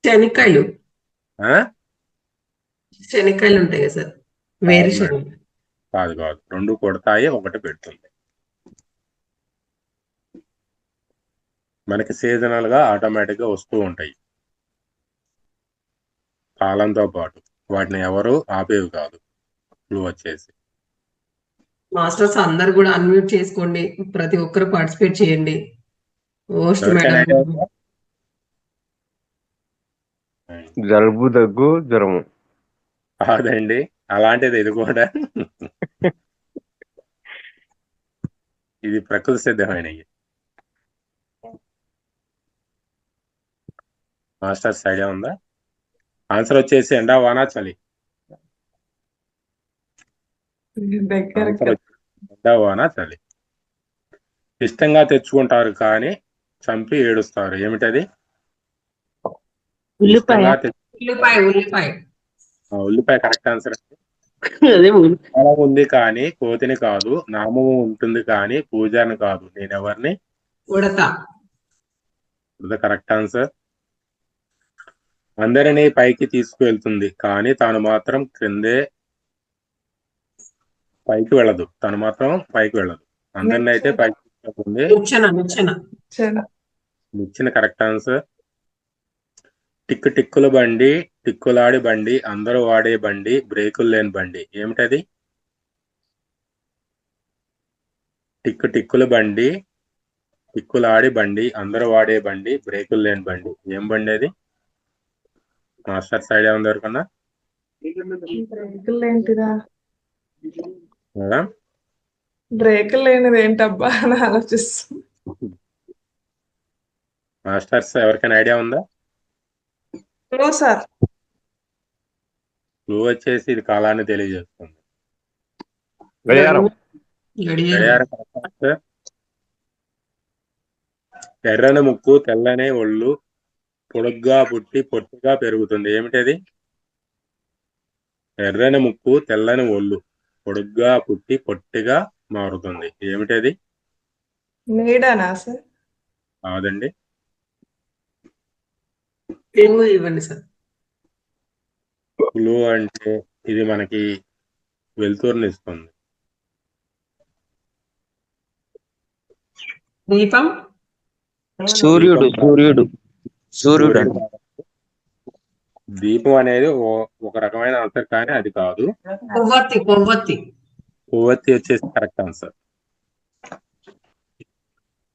శనక్కాయలు. శనక్కాయలు ఉంటాయి కదా సార్, వేరుశనగ. కాదు కాదు, రెండు కొడతాయి ఒకటి పెడుతుంది. మనకి సీజనల్ గా ఆటోమేటిక్ గా వస్తూ ఉంటాయి కాలంతో పాటు, వాటిని ఎవరు ఆపేవి కాదు. క్లూ వచ్చేసి మాస్టర్స్ అందరు కూడా అన్మ్యూట్ చేసుకోండి, ప్రతి ఒక్కరు పార్టిసిపేట్ చేయండి. జలుబు, దగ్గు, జ్వరము. కాదండి, అలాంటిది ఇది కూడా. ఇది ప్రకృతి సిద్ధమైనవి. మాస్టర్స్ ఐడియా ఉందా? ఆన్సర్ వచ్చేసి ఎండా, వాన, చలి. ఎండా, వాన, చలి. ఇష్టంగా తెచ్చుకుంటారు కానీ చంపి ఏడుస్తారు, ఏమిటది? ఉల్లిపాయ. ఉల్లిపాయ. ఉల్లిపాయ కరెక్ట్ ఆన్సర్. కాలం ఉంది కానీ కోతిని కాదు, నామము ఉంటుంది కానీ పూజాని కాదు, నేనెవరిని? ఉడత. Correct answer. అందరినీ పైకి తీసుకువెళ్తుంది కానీ తాను మాత్రం క్రిందే పైకి వెళ్ళదు. తను మాత్రం పైకి వెళ్ళదు. అందరిని అయితే పైకి తీసుకెళ్తుంది. నిచ్చెన కరెక్ట్ ఆన్సర్. టిక్కు టిక్కుల బండి, టిక్కులాడి బండి, అందరూ వాడే బండి, బ్రేకులు లేని బండి, ఏమిటది? టిక్కు టిక్కుల బండి, టిక్కులాడి బండి, అందరూ వాడే బండి, బ్రేకులు లేని బండి, ఏం బండి అది? మాస్టర్స్ ఐడియా ఉంది ఎవరికన్నా? బ్రేకులు ఏంటిదా? మేడం బ్రేకులు లేనిది ఏంటబ్బా అని ఆలోచిస్తుంది. మాస్టర్స్ ఎవరికైనా ఐడియా ఉందా? సార్ క్లూ వచ్చేసి ఇది కాలాన్ని తెలియజేస్తుంది. గడియారం. గడియారం correct answer. ఎర్రని ముక్కు తెల్లనే ఒళ్ళు, పొడుగ్గా పుట్టి పొట్టిగా పెరుగుతుంది, ఏమిటది? ఎర్రని ముక్కు తెల్లని ఒళ్ళు, పొడుగ్గా పుట్టి పొట్టిగా మారుతుంది, ఏమిటది? నీడనా సార్? కాదండి. ఇవ్వండి సార్. క్లూ అంటే ఇది మనకి వెలుతురుని ఇస్తుంది. దీపం. సూర్యుడు సూర్యుడు సూర్యుడు సూర్యుడు కాదు. దీపం అనేది ఒక రకమైన ఆన్సర్ కానీ అది కాదు. కొవ్వొత్తి. కొవ్వొత్తి వచ్చేసి కరెక్ట్ ఆన్సర్.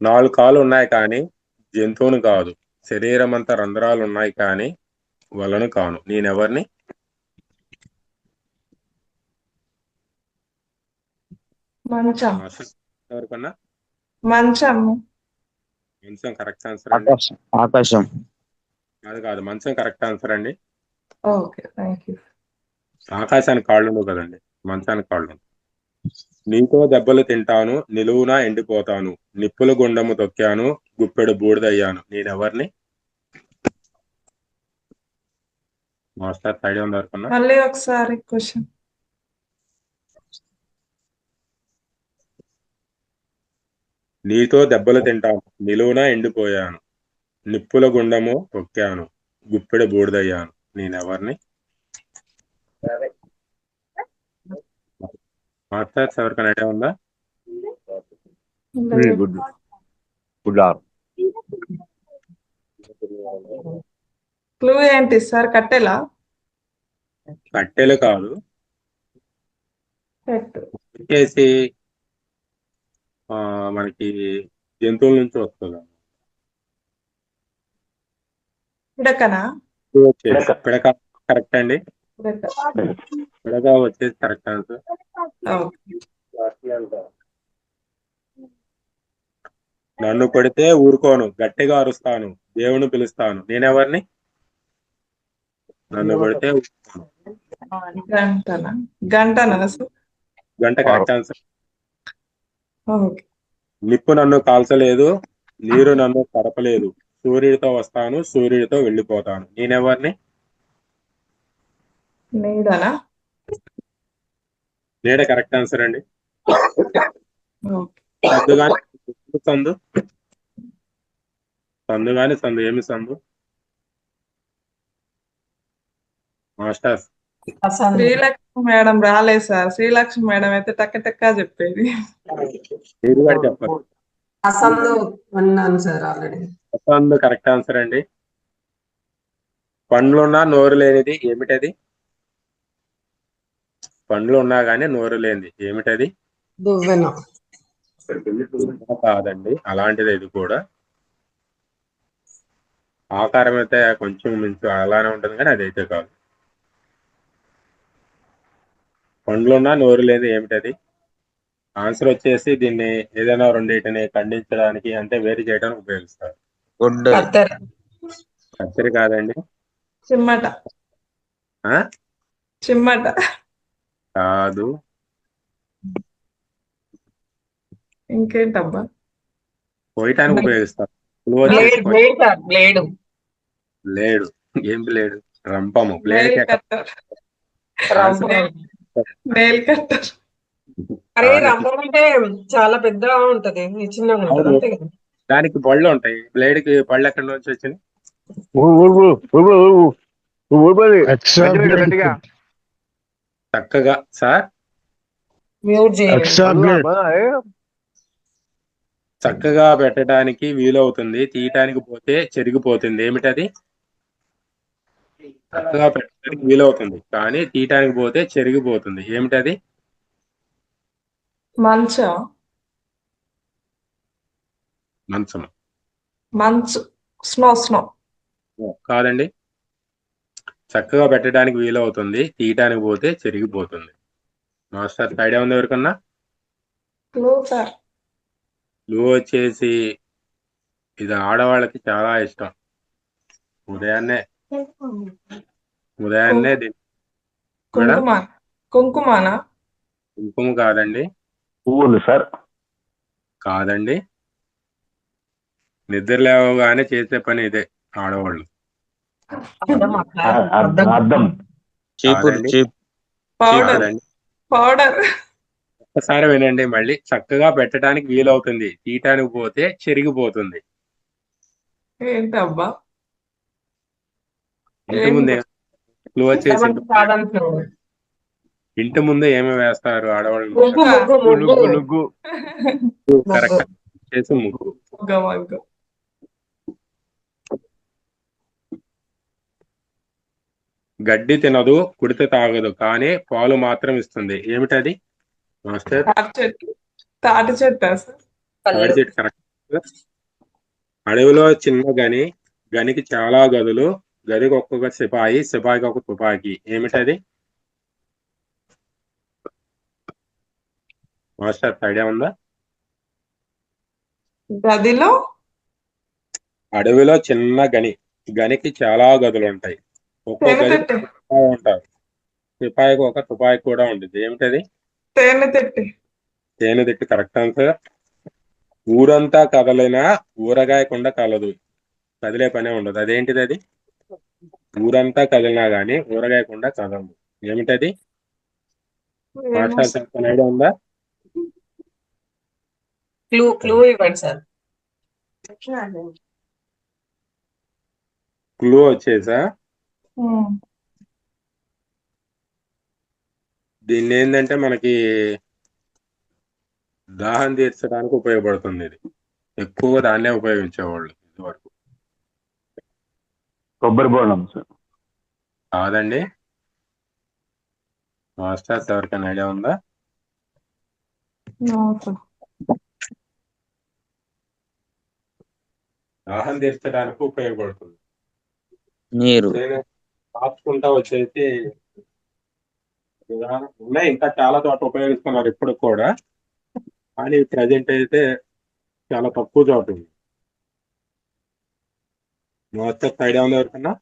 4 కాళ్ళు ఉన్నాయి కానీ జంతువుని కాదు, శరీరం అంతా రంధ్రాలు ఉన్నాయి కానీ వలను కాను, నేనెవరిని? మంచం. ఎవరికన్నా? మంచం. మంచం కరెక్ట్ ఆన్సర్ అండి. ఆకాశం. అది కాదు, మంచం కరెక్ట్ ఆన్సర్ అండి. Okay, thank you. ఆకాశానికి కాళ్ళు ఉండవు కదండి, మంచానికి కాళ్ళు ఉండవు. నీతో దెబ్బలు తింటాను, నిలువునా ఎండిపోతాను, నిప్పుల గుండము తొక్కాను, గుప్పెడు బూడిదయ్యాను, నేనెవరిని? మాస్టర్ ఐడియా ఉంది ఎవరికన్నా? మళ్ళీ ఒకసారి క్వశ్చన్. నీతో దెబ్బలు తింటాను, నిలువునా ఎండిపోయాను, నిప్పుల గుండము తొక్కాను, గుప్పెడు బూడిదయ్యాను, నేనెవరిని? మాస్టర్స్ ఎవరికైనా ఐడియా ఉందా? గుడారం. క్లూ ఏంటి సార్? కట్టెలా? కట్టెలు కాదు, వచ్చేసి మనకి జంతువుల నుంచి వస్తుంది. పిడకనా? పిడక కరెక్ట్ అండి. పిడక వచ్చేసి కరెక్ట్ ఆన్సర్. నన్ను కొడితే ఊరుకోను, గట్టిగా అరుస్తాను, దేవుని పిలుస్తాను, నేనెవరిని? నన్ను కొడితే గంటనా? గంటనా సార్? గంట కరెక్ట్ ఆన్సర్. ఓకే. నిప్పు నన్ను కాల్చలేదు, నీరు నన్ను తడపలేదు, సూర్యుడితో వస్తాను, సూర్యుడితో వెళ్ళిపోతాను, నేనెవరిని? నీడనా? నీడ కరెక్ట్ ఆన్సర్ అండి. సందు కానీ సందు ఏమి సందు? మాస్టర్స్ శ్రీలక్ష్మి మేడం రాలేదు సార్. శ్రీలక్ష్మి మేడం అయితే టక్క టక్కా చెప్పేది. మీరు కూడా చెప్పండి. సందు కరెక్ట్ ఆన్సర్ అండి. పండ్లున్నా నోరు లేనిది ఏమిటది? పండ్లు ఉన్నా కానీ నోరు లేనిది ఏమిటది? కాదండి, అలాంటిది ఇది కూడా. ఆకారం అయితే కొంచెం మించు అలానే ఉంటుంది కానీ అదైతే కాదు. పండ్లున్నా నోరు లేదు ఏమిటది? ఆన్సర్ వచ్చేసి దీన్ని ఏదైనా రెండింటిని ఖండించడానికి అంటే వేరు చేయడానికి ఉపయోగిస్తారు. కత్తెర కాదండి. చిమ్మట. చిమ్మట కాదు. ఇంకేంటబ్బా? పోయటానికి ఉపయోగిస్తారు. లేడు. ఏం బ్లేడు? రంపము. Blade nail cutter. అరే కాదండి. రంధ్రం అంటే చాలా పెద్దగా ఉంటది, ఇది చిన్నగా ఉంటది అవును. అంతే కదా. దానికి బళ్ళు ఉంటాయి, బ్లేడ్ కి బళ్ళు ఎక్కడి నుంచి వచ్చినాయి? ఎక్స్ట్రా గట్టిగా చక్కగా సార్ మ్యూట్ చేయండి. చక్కగా పెట్టడానికి వీలవుతుంది, తీయటానికి పోతే చెరిగిపోతుంది. ఏమిటది? చక్కగా పెట్టడానికి వీలవుతుంది కానీ తీయటానికి పోతే చెరిగిపోతుంది. ఏమిటది? మంచం. మంచం మంచు. స్నో. కాదండి. చక్కగా పెట్టడానికి వీలవుతుంది, తీయటానికి పోతే చెరిగిపోతుంది. మాస్టర్ ఐడియా ఉంది ఎవరికన్నా? Clue sir. క్లూ వచ్చేసి ఇది ఆడవాళ్ళకి చాలా ఇష్టం. ఉదయాన్నే మేడం కుంకుమానా? కుంకుమ కాదండి. పువ్వులు సార్. కాదండి. నిద్ర లేవగానే చేసే పని ఇదే ఆడవాళ్ళు. అర్థం. కాదండి. కాదండి. పౌడర్. ఒక్కసారి వినండి మళ్ళీ. చక్కగా పెట్టడానికి వీలవుతుంది, తీయటానికి పోతే చెరిగిపోతుంది. ఏంటబ్బా? ఇంటి ముందే క్లూ వచ్చేసి ఇంటి ముందే ఏమి వేస్తారు ఆడవాళ్ళు? ముగ్గు. కరెక్ట్ చేసి ముగ్గు. మగ్గ. గడ్డి తినదు, కుడితే తాగదు, కానీ పాలు మాత్రం ఇస్తుంది. ఏమిటది మాస్టర్? తాటి చెట్టు సార్. తాడి చెట్టు కరెక్ట్. అడవిలో చిన్న గని, గనికి చాలా గదులు, గదికి ఒక్కొక్క సిపాయి, సిపాయికి ఒక తుపాకీ. ఏమిటది మాస్టర్? ఐడియా ఉందా? గదిలో అడవిలో చిన్న గని, గనికి చాలా గదులు ఉంటాయి, ఒక్కో గదికి ఉంటారు, సిపాయికి ఒక తుపాకీ కూడా ఉంటుంది. ఏమిటది? తేనె తిట్టి కరెక్ట్ ఆన్సర్. ఊరంతా కదలినా ఊరగాయ కుండ కలదు, కదిలే పనే ఉండదు. అదేంటిది అది? ఊరంతా కదిలినా గానీ ఊరగాయ కుండ కదలదు. ఏమిటది మాస్టర్? ఐడియా ఉందా? క్లూ ఇవ్వండి సార్. క్లూ వచ్చేసా దీన్ని ఏంటంటే మనకి దాహం తీర్చడానికి ఉపయోగపడుతుంది. ఇది ఎక్కువగా దాన్నే ఉపయోగించేవాళ్ళు ఇదివరకు. కొబ్బరి బోండం సార్. కాదండి. మాస్టర్స్ ఎవరికైనా ఐడియా ఉందా? దాహం తీర్చడానికి ఉపయోగపడుతుంది. నీరు. కాచుకుంటా వచ్చేసి ఉన్నాయి, ఇంకా చాలా చోట ఉపయోగిస్తున్నారు ఇప్పుడు కూడా, కానీ ప్రజెంట్ అయితే చాలా తక్కువ చోట ఉంది. మాస్టర్స్ ఐడియా ఉంది ఎవరికన్నా?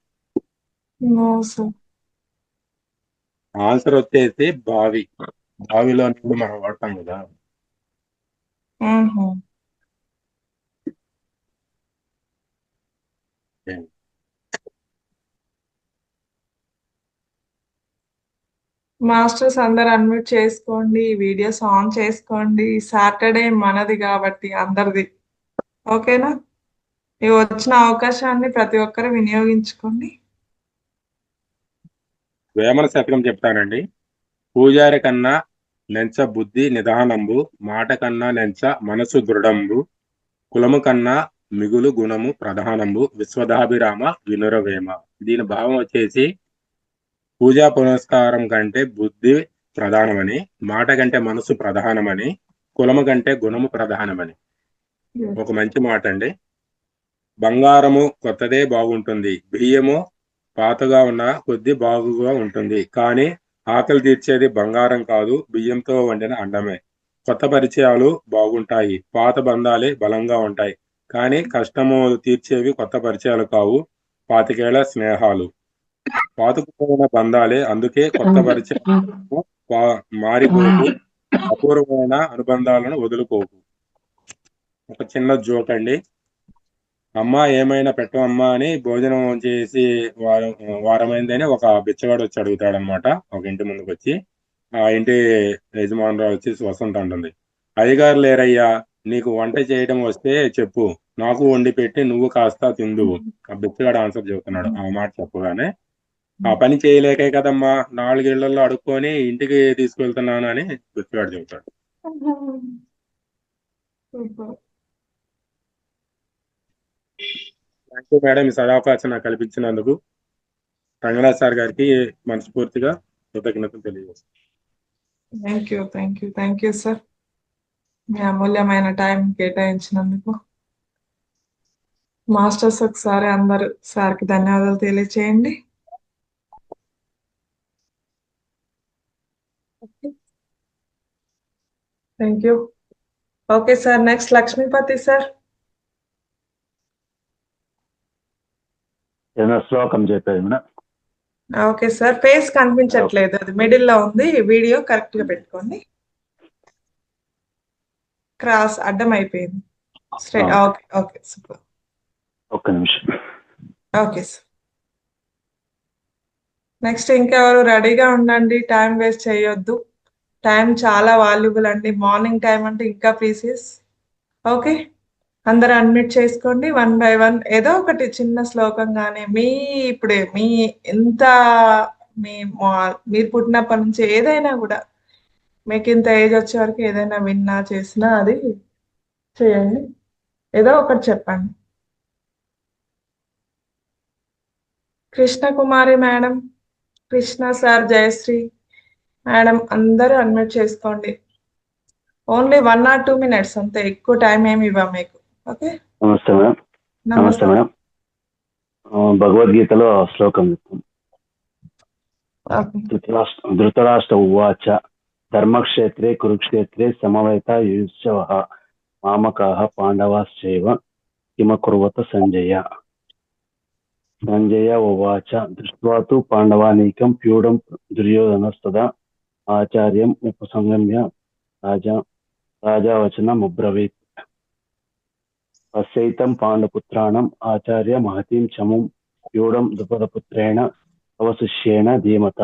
ఆన్సర్ వచ్చేసి బావి. బావిలో నీళ్ళు మనం వాడతాం కదా. మాస్టర్స్ అందరు అన్మ్యూట్ చేసుకోండి, వీడియోస్ ఆన్ చేసుకోండి. సాటర్డే మనది కాబట్టి అందరిది. ఓకేనా? ఇవి వచ్చిన అవకాశాన్ని ప్రతి ఒక్కరు వినియోగించుకోండి. వేమన శతకం చెప్తానండి. పూజారి కన్నా నెంచ బుద్ధి నిదానంబు, మాట కన్నా నెంచ మనసు దృఢంబు, కులము కన్నా మిగులు గుణము ప్రధానంబు, విశ్వదాభిరామ వినురవేమ. దీని భావం వచ్చేసి పూజా పునస్కారం కంటే బుద్ధి ప్రధానమని, మాట కంటే మనసు ప్రధానమని, కులము కంటే గుణము ప్రధానమని. ఒక మంచి మాట అండి. బంగారము కొత్తదే బాగుంటుంది, బియ్యము పాతగా ఉన్న కొద్ది బాగుగా ఉంటుంది, కానీ ఆకలి తీర్చేది బంగారం కాదు, బియ్యంతో వండిన అన్నమే. కొత్త పరిచయాలు బాగుంటాయి, పాత బంధాలే బలంగా ఉంటాయి, కానీ కష్టము తీర్చేవి కొత్త పరిచయాలు కావు, పాతికేళ్ల స్నేహాలు. పాతుకుపోయిన బంధాలే, అందుకే కొత్త పరిచయాలు మారిపోకు, అపూర్వమైన అనుబంధాలను వదులుకోకు. ఒక చిన్న జోక్ అండి. అమ్మ ఏమైనా పెట్టమమ్మా అని భోజనం చేసి వారమైందని ఒక బిచ్చగాడు వచ్చి అడుగుతాడు అనమాట ఒక ఇంటి ముందుకు వచ్చి. ఆ ఇంటి యజమానురాలు వచ్చి వసంత అంటుంది, అయ్యగారు లేరయ్యా, నీకు వంట చేయడం వస్తే చెప్పు, నాకు వండి పెట్టి నువ్వు కాస్త తిందువు. ఆ బిచ్చగాడు ఆన్సర్ చెబుతున్నాడు ఆ మాట చెప్పగానే. ఆ పని చేయలేకే కదమ్మా 4 ఇళ్లలో అడుక్కొని ఇంటికి తీసుకెళ్తున్నాను అని బిచ్చగాడు చెబుతాడు. థ్యాంక్ యూ మేడం, ఈ సదావకాశం నాకు కల్పించినందుకు రంగనాథ్ సార్ గారికి మనస్ఫూర్తిగా కృతజ్ఞతలు తెలియజేస్తాను. థ్యాంక్ యూ సార్, మీ అమూల్యమైన టైం కేటాయించినందుకు. మాస్టర్స్ ఒకసారి అందరూ సార్కి ధన్యవాదాలు తెలియచేయండి. Thank you. Okay sir, next Lakshmipati sir. ఏదైనా శ్లోకం చెప్పేది మేడం. ఓకే సార్, ఫేస్ కనిపించట్లేదు, అది మిడిల్ లో ఉంది. వీడియో కరెక్ట్ గా పెట్టుకోండి. క్రాస్ అడ్డం అయిపోయింది. Okay okay super. ఒక్క నిమిషం. ఓకే సార్, నెక్స్ట్ ఇంకెవరు రెడీగా ఉండండి, టైం వేస్ట్ చేయొద్దు. టైం చాలా వాల్యుబుల్ అండి, మార్నింగ్ టైం అంటే ఇంకా ప్రీసియస్. ఓకే, అందరు అడ్మిట్ చేసుకోండి 1 by 1. ఏదో ఒకటి చిన్న శ్లోకం కానీ ఇప్పుడే ఎంత మీరు పుట్టినప్పటి నుంచి ఏదైనా కూడా మీకు ఇంత ఏజ్ వచ్చే వరకు ఏదైనా విన్నా చేసినా అది చేయండి. ఏదో ఒకటి చెప్పండి. Krishnakumari madam, Krishna sir, Jayashree madam అందరూ అడ్మిట్ చేసుకోండి. ఓన్లీ 1 or 2 minutes అంతే, ఎక్కువ టైం ఏమి ఇవ్వం మీకు. ఓకే, నమస్తే మేడం. నమస్తే మేడం. భగవద్గీతలో శ్లోకం చెప్తాం. ధృతరాష్ట్ర ఉవాచ ధర్మక్షేత్రే కురుక్షేత్రే సమవేత యుయుత్సవః మామకాః పాండవాశ్చైవ కిమకుర్వత సంజయ. సంజయ ఉవాచ దృష్ట్వా తు పాండవానీకం ప్యూఢం దుర్యోధనస్తదా ఆచార్యం ఉపసంగమ్య రాజావచనముబ్రవీత్. పశ్యైతం పాండుపుత్రాణం ఆచార్య మహతీం చముం ప్యూఢం ద్రుపదపుత్రేణ అవశిష్యేణ ధీమత.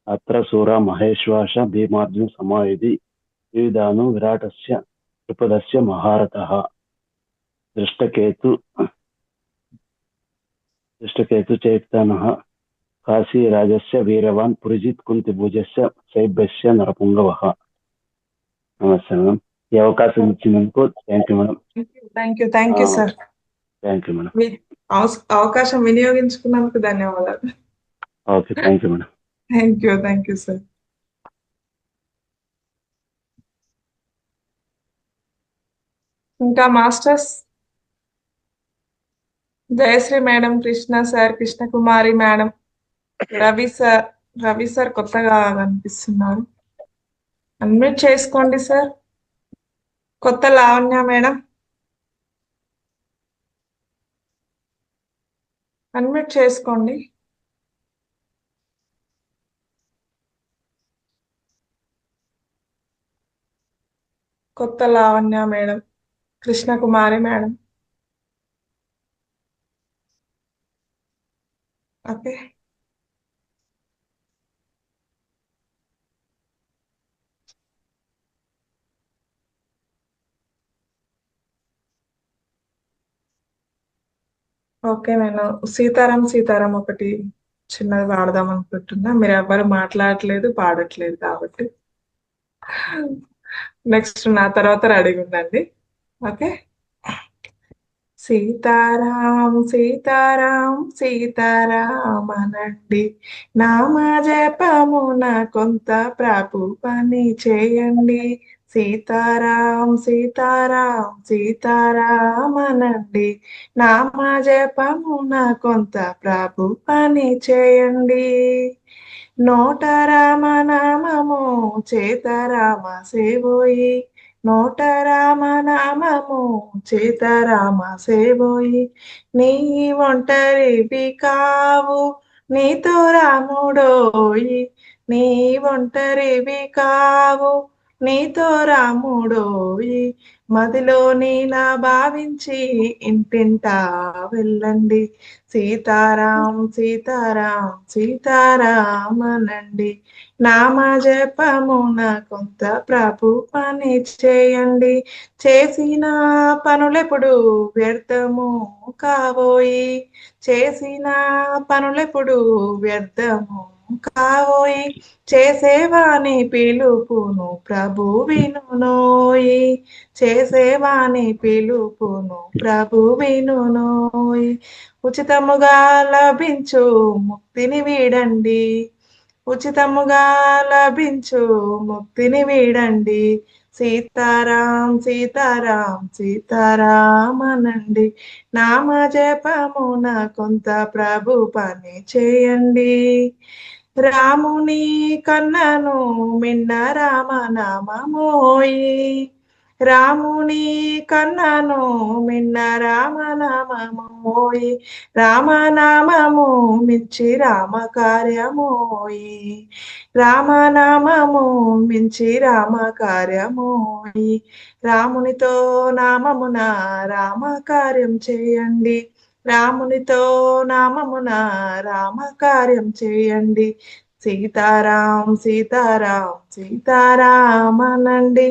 అత్ర శూర మహేశ్వాస భీమార్జున సమాయుధి వివిధాను విరాటస్య ద్రుపదస్య మహారథః. దృష్టకేతు చైతన్యః కాశీ రాజస్య వీరవాన్ పురిజిత్ కుంతిభుజస్య శైభ్యస్య నరపుంగవః. నమస్తే మేడం, ఈ అవకాశం ఇచ్చినందుకు thank you madam. Thank you sir. Thank you madam. అవకాశం వినియోగించుకున్నందుకు ధన్యవాదాలు. Okay, thank you madam. Thank you sir. ఇంకా masters Jayashree madam, Krishna sir, Krishnakumari madam, Ravi sir కొత్తగా కనిపిస్తున్నారు, అన్మ్యూట్ చేసుకోండి సార్. కొత్త లావణ్య మేడం అన్మ్యూట్ చేసుకోండి. కొత్త Lavanya madam, Krishnakumari madam. Okay, okay, నేను సీతారాం ఒకటి చిన్నది వాడదాం అనుకుంటున్నా. మీరు ఎవరు మాట్లాడట్లేదు, పాడట్లేదు కాబట్టి నెక్స్ట్ నా తర్వాత రెడీగా ఉండండి. ఓకే, సీతారాం సీతారాం సీతారామనండి, నామ జపమున కొంత ప్రాపు పని చేయండి. సీతారాం సీతారాం సీతారామనండి, నామ జపమున కొంత ప్రాపు పని చేయండి. నోట రామనామము చేత రామ సేవోయి, నోట రామనామము చేత రామ సేవోయి. నీ ఒంటరివి కావు నీతో రాముడోయి, నీ ఒంటరివి కావు నీతో రాముడోయి మదిలో నీలా భావించి ఇంటింటా వెళ్ళండి. సీతారాం సీతారాం సీతారామనండి. నామ జపమున కొంత ప్రభు పని చేయండి. చేసిన పనులెప్పుడు వ్యర్థము కావోయి. చేసిన పనులెప్పుడు వ్యర్థము కావోయి. చేసేవాని పిలుపును ప్రభు వినునోయి. చేసేవాని పిలుపును ప్రభు వినునోయి. ఉచితముగా లభించు ముక్తిని వీడండి. ఉచితముగా లభించు ముక్తిని వీడండి. సీతారాం సీతారాం సీతారామనండి. నామ జపమున కొంత ప్రభు పని చేయండి. రాముని కన్నను మిన్న రామనామమోయి. రాముని కన్నను మిన్న రామనామమోయి. రామనామము మించి రామ కార్యమోయి. రామనామము మించి రామ కార్యమోయి. రామునితో నామమున రామ కార్యం చేయండి. రామునితో నామమున రామ కార్యం చేయండి. సీతారాం సీతారాం సీతారామనండి.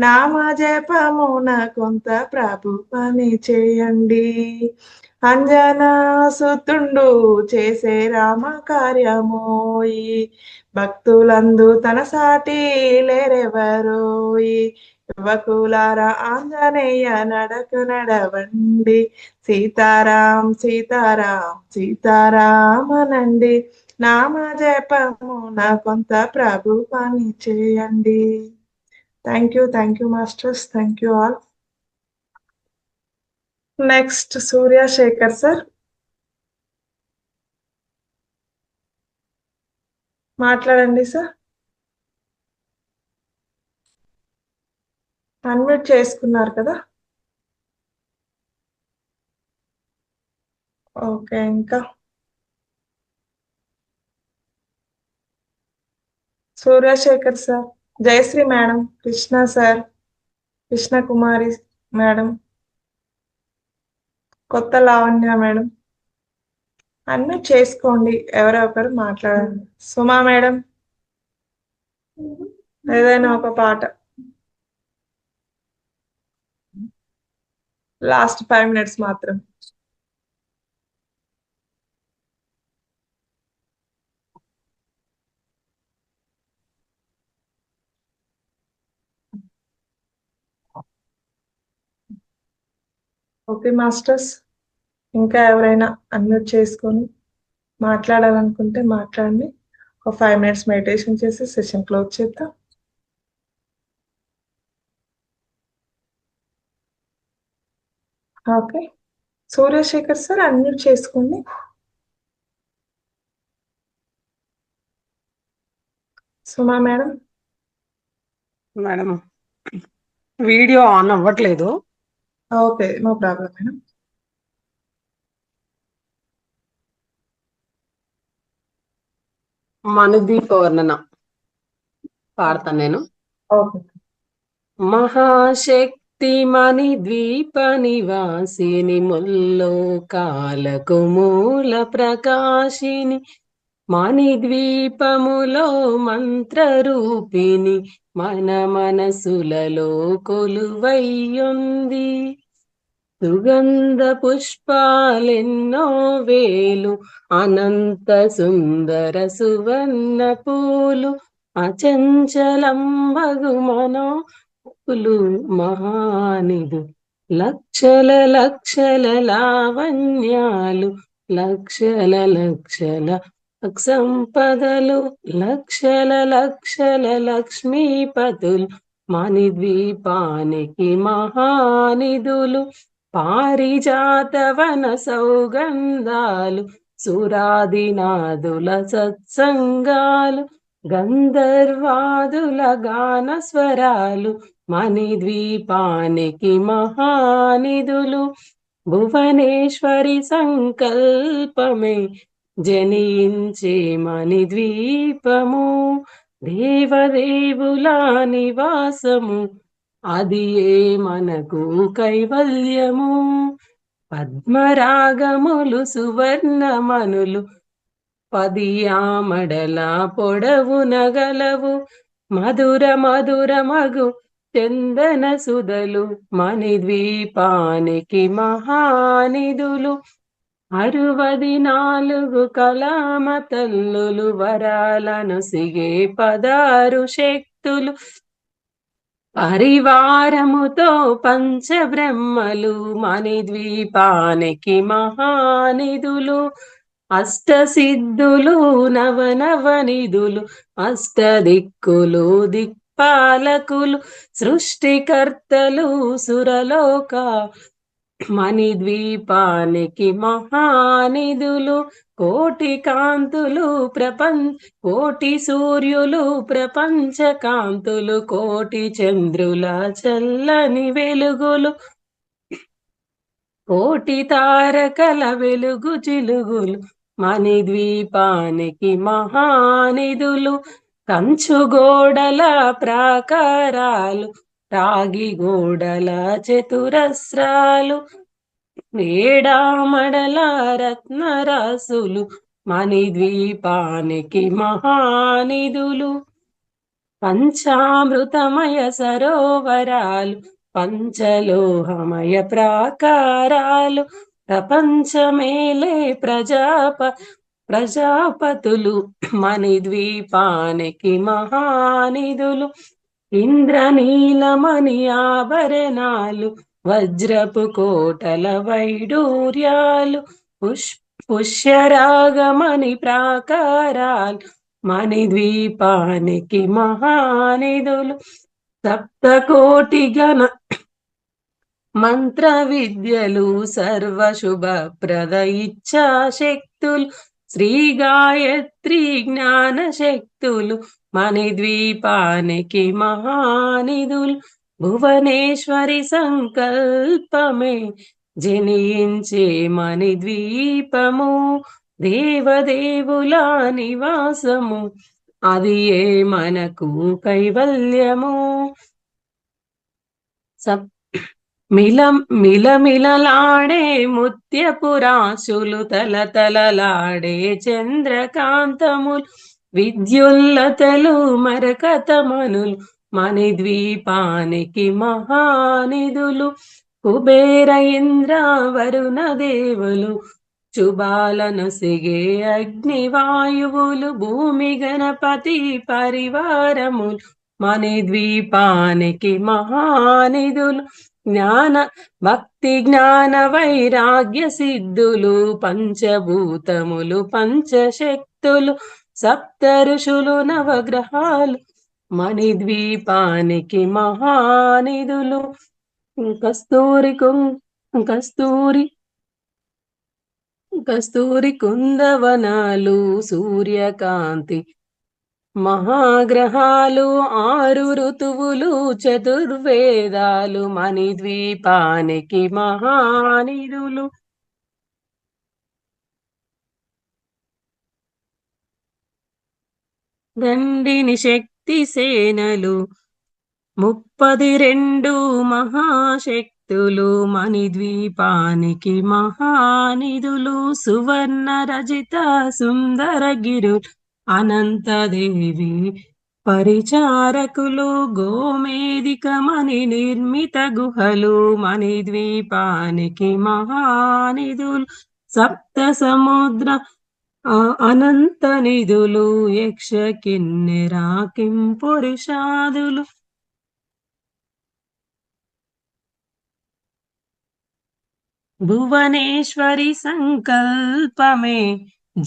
నామ జపమున కొంత ప్రభు పని చేయండి. అంజనా సుతుండు చేసే రామ కార్యమోయి. భక్తులందు తన సాటి లేరెవరోయి. యువకులారా ఆంజనేయ నడక నడవండి. సీతారాం సీతారాం సీతారామనండి. నామ జపమున కొంత ప్రభు పని చేయండి. Thank you masters. Thank you all. Next Suryashekhar sir మాట్లాడండి సార్. అన్మ్యూట్ చేసుకున్నారు కదా. ఓకే, ఇంకా Suryashekhar sir, Jayashree madam, Krishna sir, Krishna Kumari madam, కొత్త లావణ్య మేడం, అన్మ్యూట్ చేసుకోండి. ఎవరో ఒకరు మాట్లాడండి. సుమా మేడం, ఏదైనా ఒక పాట. లాస్ట్ 5 minutes మాత్రం. ఓకే మాస్టర్స్, ఇంకా ఎవరైనా అన్మ్యూట్ చేసుకొని మాట్లాడాలనుకుంటే మాట్లాడండి. ఒక 5 minutes మెడిటేషన్ చేసి సెషన్ క్లోజ్ చేద్దాం. ఓకే, సూర్యశేఖర్ సార్ అన్మ్యూట్ చేసుకోండి. Suma madam, madam video on అవ్వట్లేదు. Okay, no problem madam. మనుదీప వర్ణన పాడతాను నేను. ఓకే. మహాశక్తి మణి ద్వీప నివాసిని ముల్లోకాలకు మూల ప్రకాశిని మణిద్వీపములో మంత్రరూపిణి మన మనసులలో కొలువయ్యుంది. సుగంధ పుష్పాలెన్నో వేలు అనంత సుందర సువర్ణ పూలు అచంచలంబగు మనోపులు మహానిధు లక్షల లక్షల లావణ్యాలు లక్షల లక్షల సంపదలు లక్షల లక్షల లక్ష్మీపతులు మణిద్వీపానికి మహానిధులు పారిజాతవన సౌగంధాలు సురాదినాదుల సత్సంగాలు గంధర్వాదుల గాన స్వరాలు మణిద్వీపానికి మహానిధులు భువనేశ్వరి సంకల్పమే జనించే మణిద్వీపము దేవదేవుల నివాసము అది ఏ మనకు కైవల్యము. పద్మరాగములు సువర్ణమనులు 10 ఆమడల పొడవున గలవు. మధుర మధుర మగు చందన సుధలు మణిద్వీపానికి మహానిధులు. 64 కళామ తల్లులు వరాలను సిగే 16 శక్తులు. పరివారముతో పంచబ్రహ్మలు మణిద్వీపానికి మహానిధులు. అష్టసిద్ధులు నవనవనిధులు అష్టదిక్కులు దిక్పాలకులు. సృష్టికర్తలు సురలోక మణిద్వీపానికి మహానిధులు. కోటి కాంతులు కోటి సూర్యులు ప్రపంచ కాంతులు. కోటి చంద్రుల చల్లని వెలుగులు. కోటి తారకల వెలుగు చిలుగులు మణిద్వీపానికి మహానిధులు. కంచు గోడల ప్రాకారాలు రాగి గోడల చతురస్రాలు. ఏడామడల రత్నరాసులు మణిద్వీపానికి మహానిధులు. పంచామృతమయ సరోవరాలు పంచలోహమయ ప్రాకారాలు. ప్రపంచమేలే ప్రజాపతులు మణిద్వీపానికి మహానిధులు. ఇంద్రనీలమణి ఆభరణాలు వజ్రపు కోటల వైడూర్యాలు. పుష్యరాగమణి ప్రాకారాలు మణిద్వీపానికి మహానిధులు. సప్తకోటి గణ మంత్ర విద్యలు సర్వశుభప్రద ఇచ్ఛా శక్తులు. శ్రీ గాయత్రి జ్ఞాన శక్తులు మణిద్వీపానికి మహానిధులు. భువనేశ్వరి సంకల్పమే జనించే మణిద్వీపము. దేవదేవుల నివాసము అది ఏ మనకు కైవల్యము. మిలమిలలాడే ముత్యపురాశులు తలతలలాడే చంద్రకాంతములు. విద్యుల్లతలు మరకతమనులు మణిద్వీపానికి మహానిధులు. కుబేర ఇంద్ర వరుణ దేవులు శుభాలను సిగే అగ్నివాయువులు. భూమి గణపతి పరివారములు మణిద్వీపానికి మహానిధులు. జ్ఞాన భక్తి జ్ఞాన వైరాగ్య సిద్ధులు పంచభూతములు పంచశక్తులు. సప్తఋషులు నవగ్రహాలు మణిద్వీపానికి మహానిధులు. కస్తూరి కుందవనాలు సూర్యకాంతి మహాగ్రహాలు. 6 ఋతువులు చతుర్వేదాలు మణిద్వీపానికి మహానిధులు. దండిని శక్తి సేనలు 32 మహాశక్తులు మణిద్వీపానికి మహానిధులు. సువర్ణ రజిత సుందరగిరు అనంతదేవి పరిచారకులు. గోమేదిక మణి నిర్మిత గుహలు మణిద్వీపానికి మహానిధులు. సప్త సముద్ర అనంత నిధులు యక్ష కిన్నెర కింపురుషాదులు. భువనేశ్వరి సంకల్పమే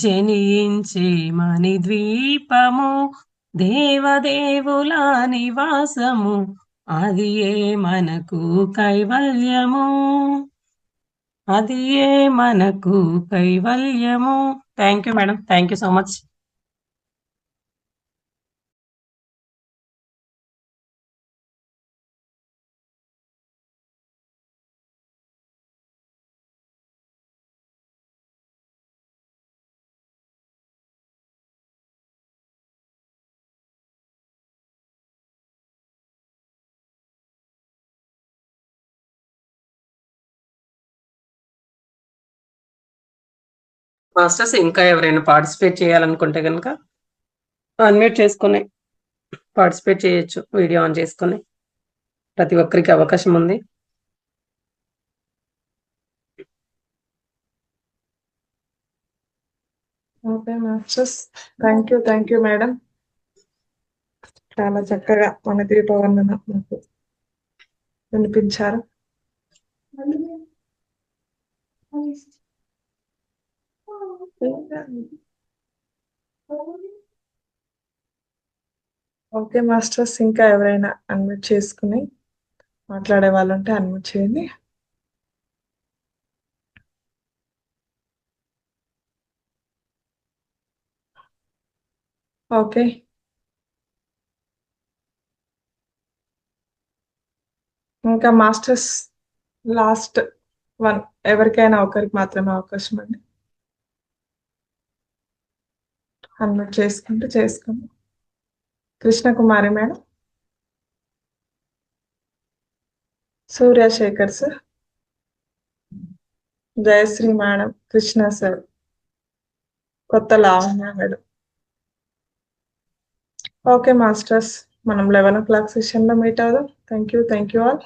జనించే మణిద్వీపము. దేవదేవుల నివాసము అది ఏ మనకు కైవల్యము. అది ఏ మనకు కైవల్యము. Thank you madam. Thank you so much. Masters ఇంకా ఎవరైనా పార్టిసిపేట్ చేయాలనుకుంటే కనుక అన్మ్యూట్ చేసుకుని పార్టిసిపేట్ చేయొచ్చు, వీడియో ఆన్ చేసుకుని. ప్రతి ఒక్కరికి అవకాశం ఉంది. Okay masters, thank you madam. చాలా చక్కగా మన దీపవర్ణన నాకు వినిపించారు. ఓకే మాస్టర్స్, ఇంకా ఎవరైనా అన్మ్యూట్ చేసుకుని మాట్లాడే వాళ్ళు ఉంటే అన్మ్యూట్ చేయండి. ఓకే, ఇంకా మాస్టర్స్ లాస్ట్ వన్, ఎవరికైనా ఒకరికి మాత్రమే అవకాశం అండి. అన్మ్యూట్ చేసుకుంటూ చేసుకోండి. Krishnakumari madam, Suryashekar sir, Jayashree madam, Krishna sir, కొత్త లావణ్య మేడం. ఓకే మాస్టర్స్, మనం 11 o'clock సెషన్ లో మీట్ అవుదాం. Thank you all.